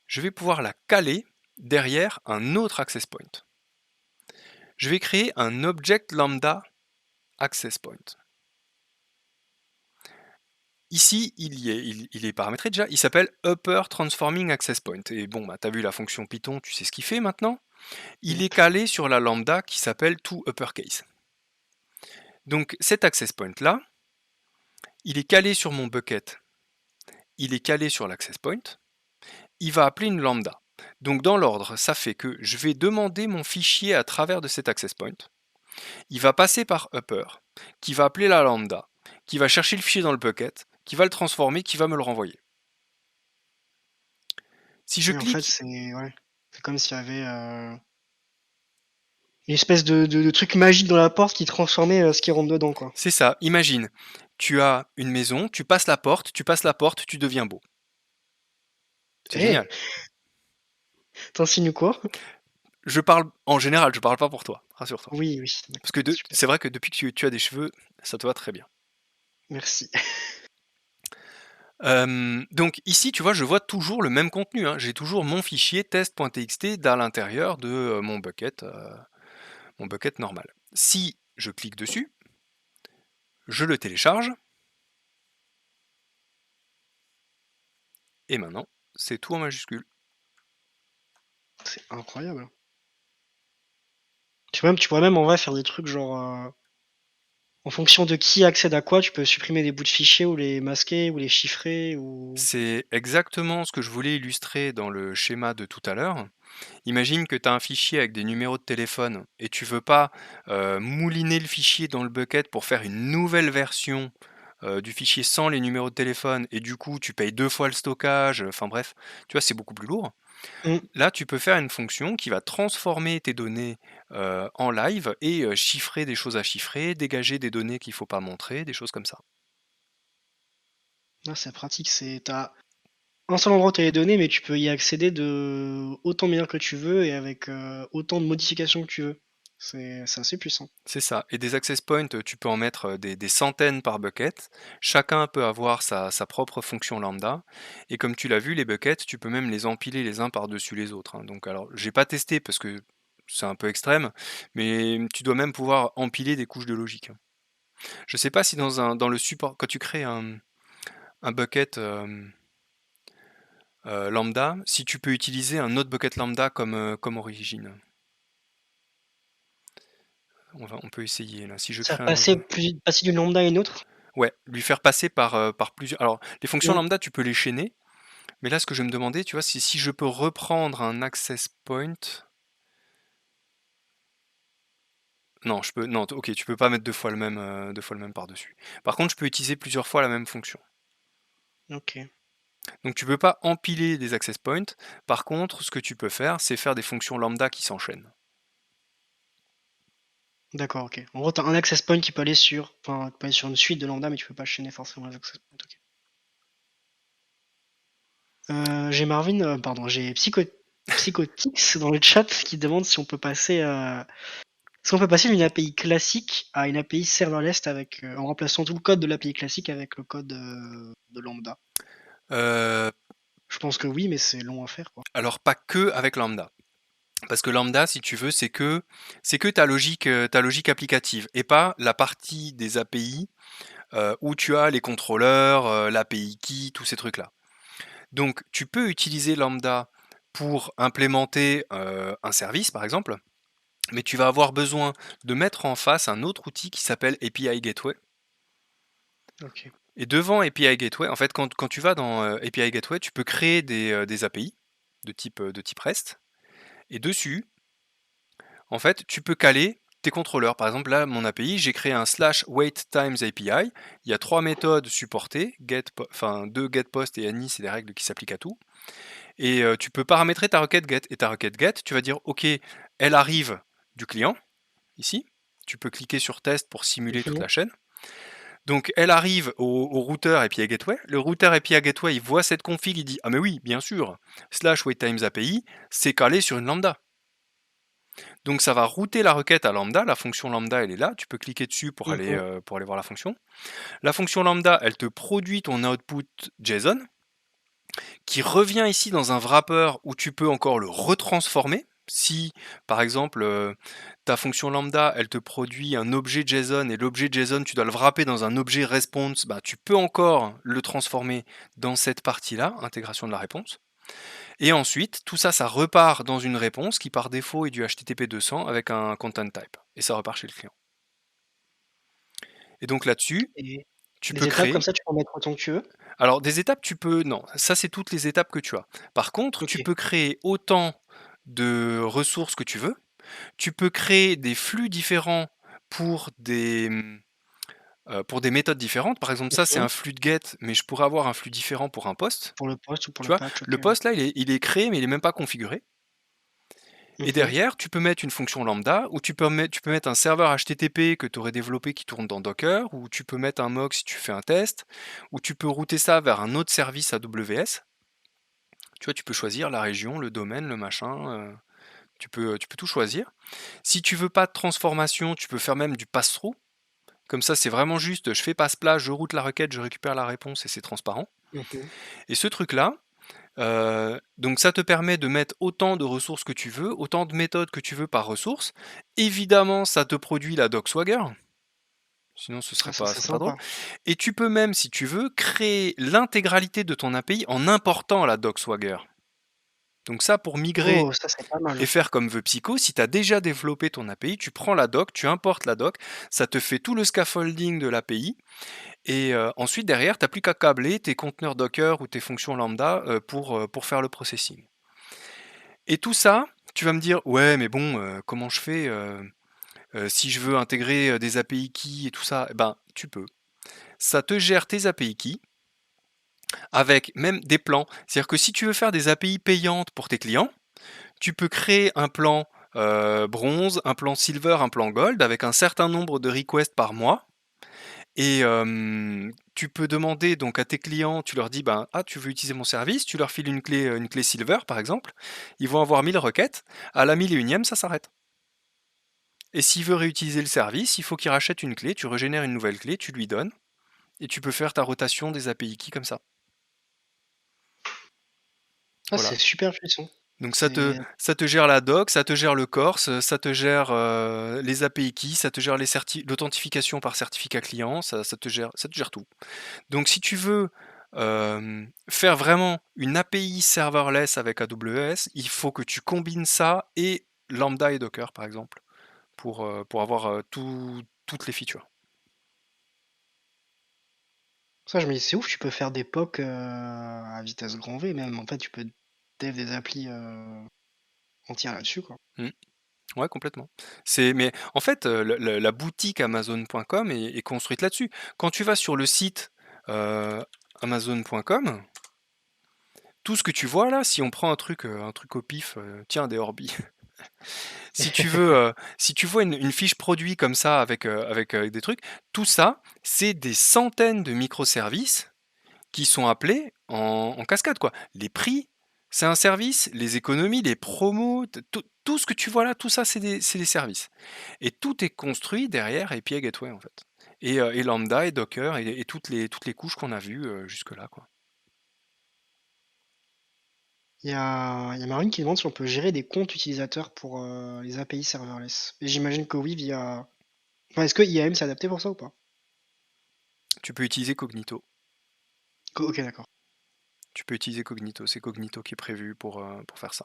je vais pouvoir la caler derrière un autre access point. Je vais créer un object lambda access point. Ici, il est paramétré déjà, il s'appelle Upper Transforming Access Point. Et bon, bah, tu as vu la fonction Python, tu sais ce qu'il fait maintenant. Il est Yep. calé sur la lambda qui s'appelle toUpperCase. Donc cet access point là, il est calé sur mon bucket, il est calé sur l'access point, il va appeler une lambda. Donc dans l'ordre, ça fait que je vais demander mon fichier à travers de cet access point. Il va passer par upper, qui va appeler la lambda, qui va chercher le fichier dans le bucket, qui va le transformer, qui va me le renvoyer. Si je Oui en fait clique, c'est ouais, c'est comme s'il y avait, une espèce de truc magique dans la porte qui transformait, ce qui rentre dedans quoi. c'est ça, imagine, tu as une maison, tu passes la porte, tu deviens beau. C'est Eh! génial. Tu insinues quoi? Je parle en général, je parle pas pour toi, rassure-toi. Oui, oui, Parce d'accord, que super. c'est vrai que depuis que tu as des cheveux, ça te va très bien. Merci. Donc ici, tu vois, je vois toujours le même contenu, hein. J'ai toujours mon fichier test.txt à l'intérieur de mon bucket normal. Si je clique dessus, je le télécharge, et maintenant, c'est tout en majuscule. C'est incroyable. Tu pourrais même en vrai faire des trucs genre, en fonction de qui accède à quoi, tu peux supprimer des bouts de fichiers ou les masquer ou les chiffrer ou C'est exactement ce que je voulais illustrer dans le schéma de tout à l'heure. Imagine que tu as un fichier avec des numéros de téléphone et tu veux pas mouliner le fichier dans le bucket pour faire une nouvelle version du fichier sans les numéros de téléphone et du coup tu payes 2 fois le stockage, enfin bref, tu vois, c'est beaucoup plus lourd. mmh. Là, tu peux faire une fonction qui va transformer tes données en live et chiffrer des choses à chiffrer, dégager des données qu'il faut pas montrer, des choses comme ça. Ah c'est pratique, un seul endroit où tu as les données, mais tu peux y accéder de autant de manière que tu veux et avec autant de modifications que tu veux. C'est assez puissant. C'est ça. Et des access points, tu peux en mettre des centaines par bucket. Chacun peut avoir sa propre fonction lambda. Et comme tu l'as vu, les buckets, tu peux même les empiler les uns par-dessus les autres, hein. Donc, alors, j'ai pas testé parce que c'est un peu extrême, mais tu dois même pouvoir empiler des couches de logique, hein. Je sais pas si dans le support, quand tu crées un bucket lambda, si tu peux utiliser un autre bucket lambda comme origine. On peut essayer là. Si je Ça crée un nouveau. passer d'une lambda à une autre? Ouais, lui faire passer par plusieurs. Alors, les fonctions Mm. lambda, tu peux les chaîner, mais là, ce que je me demandais, tu vois, c'est si je peux reprendre un access point. Non, je peux. Non, ok, tu peux pas mettre deux fois le même par-dessus. Par contre, je peux utiliser plusieurs fois la même fonction. Ok, Donc, tu peux pas empiler des access points. Par contre, ce que tu peux faire, c'est faire des fonctions lambda qui s'enchaînent. d'accord, ok. En gros, t'as un access point qui peut aller sur, enfin, qui peut aller sur une suite de lambda, mais tu peux pas chaîner forcément les access points. Ok. J'ai Marvin, pardon, j'ai Psychotix dans le chat qui demande si on peut passer d'une API classique à une API serverless en remplaçant tout le code de l'API classique avec le code de lambda. Euh, Je pense que oui, mais c'est long à faire, quoi. alors, pas que avec lambda. Parce que lambda, si tu veux, c'est que ta logique applicative et pas la partie des API où tu as les contrôleurs, l'API key, tous ces trucs-là. Donc, tu peux utiliser Lambda pour implémenter un service, par exemple, mais tu vas avoir besoin de mettre en face un autre outil qui s'appelle API Gateway. Ok. Et devant API Gateway, en fait, quand tu vas dans API Gateway, tu peux créer des API de type REST. Et dessus, en fait, tu peux caler tes contrôleurs. Par exemple, là, mon API, j'ai créé un /wait times API. Il y a 3 méthodes supportées, enfin 2 getPost et any, c'est des règles qui s'appliquent à tout. Et tu peux paramétrer ta requête get. Et ta requête get, tu vas dire, OK, elle arrive du client, ici. Tu peux cliquer sur test pour simuler toute Mhm. la chaîne. Donc elle arrive au routeur API Gateway. Le routeur API Gateway, il voit cette config, il dit, ah mais oui, bien sûr, /wait times API, c'est calé sur une lambda. Donc ça va router la requête à lambda, la fonction lambda elle est là, tu peux cliquer dessus Mhm. pour aller voir la fonction. La fonction lambda, elle te produit ton output JSON, qui revient ici dans un wrapper où tu peux encore le retransformer. Si par exemple ta fonction lambda elle te produit un objet JSON et l'objet JSON tu dois le wrapper dans un objet response, bah, tu peux encore le transformer dans cette partie-là, intégration de la réponse. Et ensuite, tout ça, ça repart dans une réponse qui par défaut est du HTTP 200 avec un content type. Et ça repart chez le client. Et donc là-dessus, Et tu peux les étapes comme créer. ça, tu peux en mettre autant que tu veux. Alors des étapes, tu peux. Non, ça c'est toutes les étapes que tu as. Par contre, Ok. tu peux créer autant de ressources que tu veux. Tu peux créer des flux différents pour des méthodes différentes. Par exemple, ça c'est Mhm. un flux de get, mais je pourrais avoir un flux différent pour un post. Pour le post ou pour Tu le vois, patch, le ok. post là, il est créé, mais il est même pas configuré. Et Mhm. derrière, tu peux mettre une fonction lambda, ou tu peux mettre un serveur HTTP que tu aurais développé qui tourne dans Docker, ou tu peux mettre un mock si tu fais un test, ou tu peux router ça vers un autre service AWS. Tu vois, tu peux choisir la région, le domaine, le machin, tu peux tout choisir. Si tu veux pas de transformation, tu peux faire même du pass-through. Comme ça, c'est vraiment juste, je fais passe-plat, je route la requête, je récupère la réponse et c'est transparent. Mhm. Et ce truc-là, donc ça te permet de mettre autant de ressources que tu veux, autant de méthodes que tu veux par ressource. Évidemment, ça te produit la doc Swagger, sinon ce serait Ah, ça pas, c'est ce serait pas drôle. sympa. Et tu peux même, si tu veux, créer l'intégralité de ton API en important la doc Swagger. Donc ça, pour migrer Oh, ça c'est pas mal. et faire comme veut Psycho, si tu as déjà développé ton API, tu prends la doc, tu importes la doc, ça te fait tout le scaffolding de l'API, et ensuite derrière, tu n'as plus qu'à câbler tes conteneurs Docker ou tes fonctions lambda pour faire le processing. Et tout ça, tu vas me dire, ouais, mais bon, comment je fais si je veux intégrer des API keys et tout ça? Eh ben, tu peux. Ça te gère tes API keys avec même des plans. C'est-à-dire que si tu veux faire des API payantes pour tes clients, tu peux créer un plan bronze, un plan silver, un plan gold avec un certain nombre de requests par mois. Et tu peux demander donc à tes clients, tu leur dis, ben, ah, tu veux utiliser mon service, tu leur files une clé Silver par exemple, ils vont avoir 1000 requêtes, à la 1001e, ça s'arrête. Et s'il veut réutiliser le service, il faut qu'il rachète une clé, tu régénères une nouvelle clé, tu lui donnes, et tu peux faire ta rotation des API keys comme ça. Ah, Voilà. c'est super puissant. Donc C'est ça te gère la doc, ça te gère le Corse, ça te gère les API keys, ça te gère l'authentification par certificat client, ça te gère tout. Donc si tu veux faire vraiment une API serverless avec AWS, il faut que tu combines ça et Lambda et Docker par exemple pour avoir toutes les features. ça, je me dis, c'est ouf, tu peux faire des POC à vitesse grand V, même. En fait, tu peux dev des applis entières là-dessus, quoi. Mm. Ouais, complètement. Mais en fait, la boutique Amazon.com est construite là-dessus. Quand tu vas sur le site Amazon.com, tout ce que tu vois là, si on prend un truc au pif, tiens, des Orbi. Si tu vois une fiche produit comme ça avec des trucs, tout ça, c'est des centaines de microservices qui sont appelés en cascade, quoi. Les prix, c'est un service, les économies, les promos, tout ce que tu vois là, tout ça, c'est des services. Et tout est construit derrière API Gateway, en fait. Et Lambda et Docker et toutes les couches qu'on a vues jusque-là, quoi. Il y a Marine qui demande si on peut gérer des comptes utilisateurs pour les API serverless. Et j'imagine que oui, via. Enfin, est-ce que IAM s'est adapté pour ça ou pas? Tu peux utiliser Cognito. Ok, d'accord. Tu peux utiliser Cognito. C'est Cognito qui est prévu pour faire ça.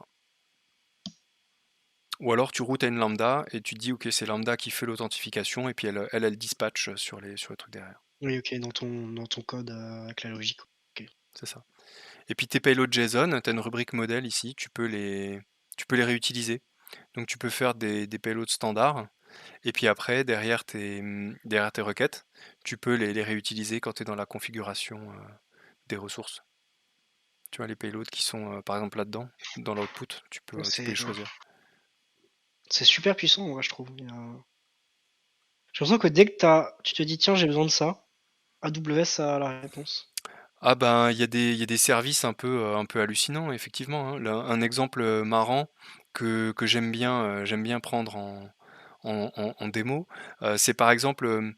Ou alors tu routes à une lambda et tu te dis ok c'est lambda qui fait l'authentification et puis elle dispatche sur les trucs derrière. Oui, ok, dans ton code avec la logique. Ok. C'est ça. Et puis tes payloads JSON, tu as une rubrique modèle ici, tu peux les réutiliser. Donc tu peux faire des payloads standards et puis après derrière tes requêtes, tu peux les réutiliser quand tu es dans la configuration des ressources. Tu vois les payloads qui sont par exemple là-dedans, dans l'output, Ouais, tu peux C'est les choisir. c'est super puissant, moi, je trouve. J'ai l'impression que dès que tu te dis, tiens, j'ai besoin de ça, AWS a la réponse. Ah ben, il y a des services un peu hallucinants, effectivement, hein. Un exemple marrant que j'aime bien prendre en démo, c'est par exemple,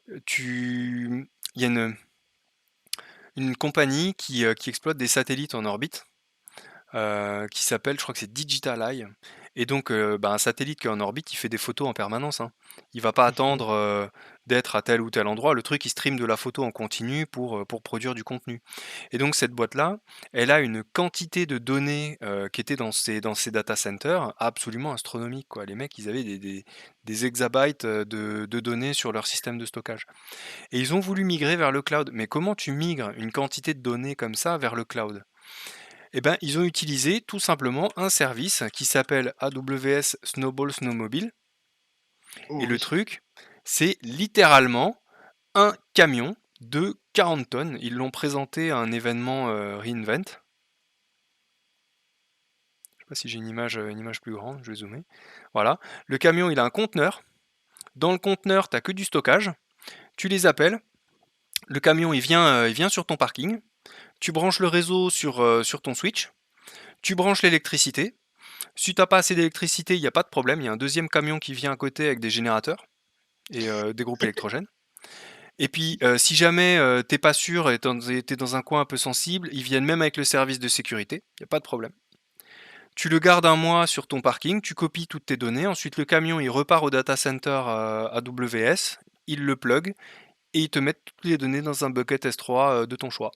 il y a une compagnie qui exploite des satellites en orbite qui s'appelle, je crois que c'est Digital Eye. Et donc, bah, un satellite qui est en orbite, il fait des photos en permanence, hein. Il va pas Mhm. attendre d'être à tel ou tel endroit. Le truc, il stream de la photo en continu pour produire du contenu. Et donc, cette boîte-là, elle a une quantité de données qui étaient dans ces data centers absolument astronomique, quoi. Les mecs, ils avaient des exabytes de données sur leur système de stockage. Et ils ont voulu migrer vers le cloud. Mais comment tu migres une quantité de données comme ça vers le cloud? Eh ben, ils ont utilisé tout simplement un service qui s'appelle AWS Snowball Snowmobile. Et Oh le oui. truc, c'est littéralement un camion de 40 tonnes. Ils l'ont présenté à un événement reInvent. Je sais pas si j'ai une image plus grande, je vais zoomer. Voilà. Le camion, il a un conteneur. Dans le conteneur, tu n'as que du stockage. Tu les appelles. Le camion, il vient sur ton parking. Tu branches le réseau sur ton switch. Tu branches l'électricité. Si t'as pas assez d'électricité, il n'y a pas de problème. Il y a un deuxième camion qui vient à côté avec des générateurs et des groupes électrogènes. Et puis, si jamais t'es pas sûr et t'es dans un coin un peu sensible, ils viennent même avec le service de sécurité. Il n'y a pas de problème. Tu le gardes un mois sur ton parking, tu copies toutes tes données. Ensuite, le camion, il repart au data center AWS, il le plug et il te met toutes les données dans un bucket S3 de ton choix.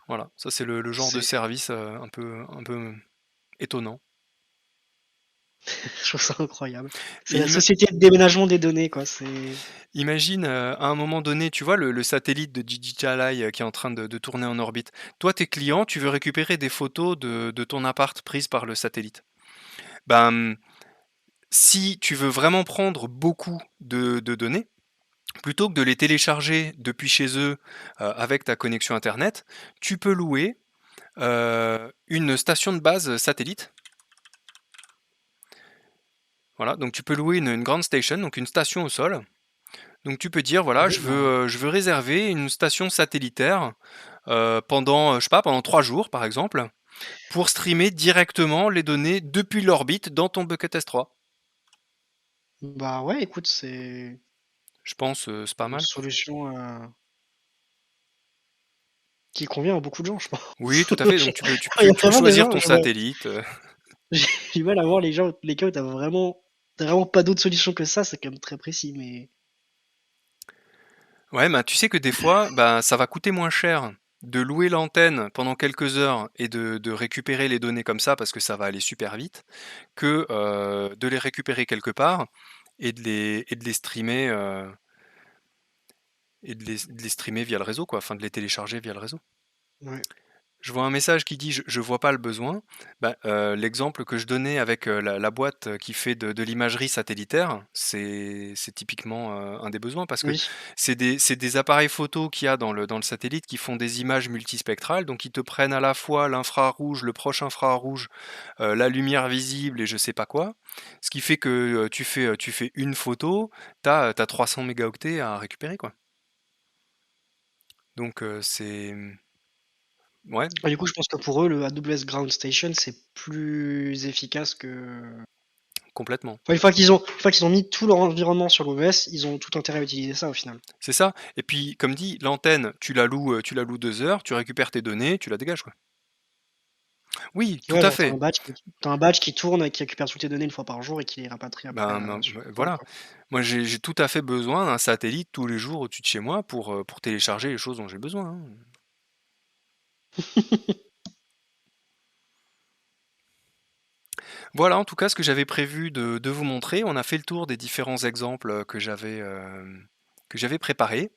Voilà, ça c'est le genre de C'est, service un peu étonnant. je trouve ça incroyable. C'est Et la société de déménagement des données, quoi. imagine, à un moment donné, tu vois le satellite de DJI qui est en train de tourner en orbite. Toi, tes clients, tu veux récupérer des photos de ton appart prises par le satellite. Ben, si tu veux vraiment prendre beaucoup de données, plutôt que de les télécharger depuis chez eux avec ta connexion Internet, tu peux louer une station de base satellite. Voilà, donc tu peux louer une grande station, donc une station au sol. Donc tu peux dire: Ah «Voilà, bon, bah, je veux réserver une station satellitaire, pendant, je sais pas, pendant 3 jours, par exemple, pour streamer directement les données depuis l'orbite dans ton Bucket S3». bah ouais, écoute, c'est Je pense, c'est pas une mal. solution qui convient à beaucoup de gens, je Oui, pense. tout à fait, donc Il y a tu peux vraiment des choisir gens, ton satellite, j'ai du mal à voir les cas où t'as vraiment pas d'autre solution que ça, c'est quand même très précis, mais Ouais, bah, tu sais que des fois, bah, ça va coûter moins cher de louer l'antenne pendant quelques heures et de récupérer les données comme ça, parce que ça va aller super vite, que, de les récupérer quelque part et de les streamer, de les streamer via le réseau quoi, enfin de les télécharger via le réseau. ouais. Je vois un message qui dit: «Je vois pas le besoin». Bah, l'exemple que je donnais avec, la boîte, qui fait de l'imagerie satellitaire, c'est typiquement, un des besoins parce que Oui, c'est des appareils photo qu'il y a dans le satellite qui font des images multispectrales, donc ils te prennent à la fois l'infrarouge, le proche infrarouge, la lumière visible et je sais pas quoi. Ce qui fait que, tu fais une photo, tu as, 300 mégaoctets à récupérer quoi. Donc ouais, bah, du coup, je pense que pour eux, le AWS Ground Station, c'est plus efficace que complètement. enfin, une fois qu'ils ont mis tout leur environnement sur l'OS, ils ont tout intérêt à utiliser ça, au final. C'est ça et puis comme dit, l'antenne, tu la loues 2 heures, tu récupères tes données, tu la dégages, quoi. Oui, tout Ouais, à genre, fait. tu un badge qui tourne et qui récupère toutes les données une fois par jour et qui les rapatrie après, sur ton compte, Voilà. quoi. Moi, j'ai tout à fait besoin d'un satellite tous les jours au-dessus de chez moi pour télécharger les choses dont j'ai besoin, hein. Voilà, en tout cas, ce que j'avais prévu de vous montrer. On a fait le tour des différents exemples, que j'avais préparés.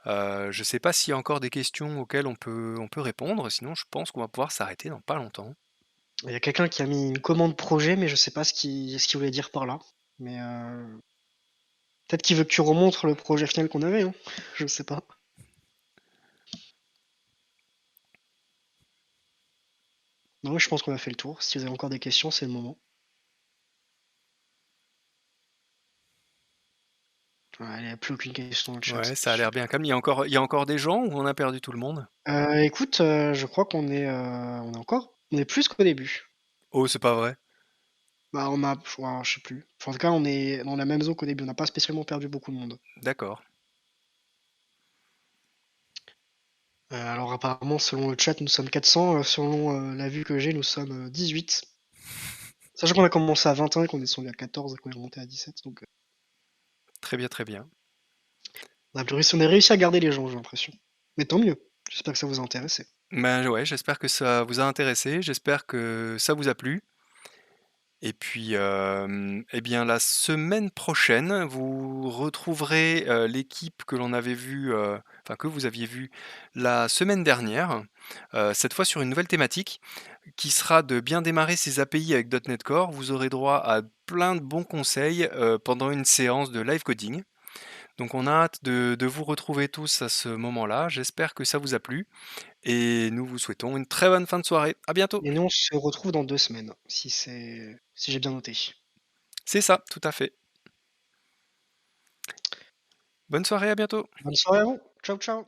Je ne sais pas s'il y a encore des questions auxquelles on peut répondre, sinon je pense qu'on va pouvoir s'arrêter dans pas longtemps. Il y a quelqu'un qui a mis une commande projet, mais je sais pas ce qu'il voulait dire par là. Mais peut-être qu'il veut que tu remontres le projet final qu'on avait, hein. Je sais pas. Non, je pense qu'on a fait le tour. Si vous avez encore des questions, c'est le moment. Ouais, il n'y a plus aucune question dans le chat, Ouais, c'est ça a l'air bien super. calme. Il y a encore des gens ou on a perdu tout le monde? Écoute, je crois on est plus qu'au début. Oh, c'est pas vrai? Bah, je sais plus. Enfin, en tout cas, on est dans la même zone qu'au début. On n'a pas spécialement perdu beaucoup de monde. D'accord. Alors apparemment, selon le chat, nous sommes 400. Selon la vue que j'ai, nous sommes 18. Sachant qu'on a commencé à 21 et qu'on est descendu à 14 et qu'on est remonté à 17. Donc, Très bien, très bien. on a réussi à garder les gens, j'ai l'impression. Mais tant mieux. J'espère que ça vous a intéressé. Ben ouais, j'espère que ça vous a intéressé, j'espère que ça vous a plu. Et puis, eh bien, la semaine prochaine, vous retrouverez, l'équipe que l'on avait vue, enfin que vous aviez vue la semaine dernière, cette fois sur une nouvelle thématique qui sera de bien démarrer ses API avec .NET Core. Vous aurez droit à plein de bons conseils, pendant une séance de live coding. Donc on a hâte de vous retrouver tous à ce moment-là. J'espère que ça vous a plu et nous vous souhaitons une très bonne fin de soirée. À bientôt. Et nous, on se retrouve dans 2 semaines, si j'ai bien noté. C'est ça, tout à fait. Bonne soirée, à bientôt. Bonne soirée à vous. Ciao, ciao.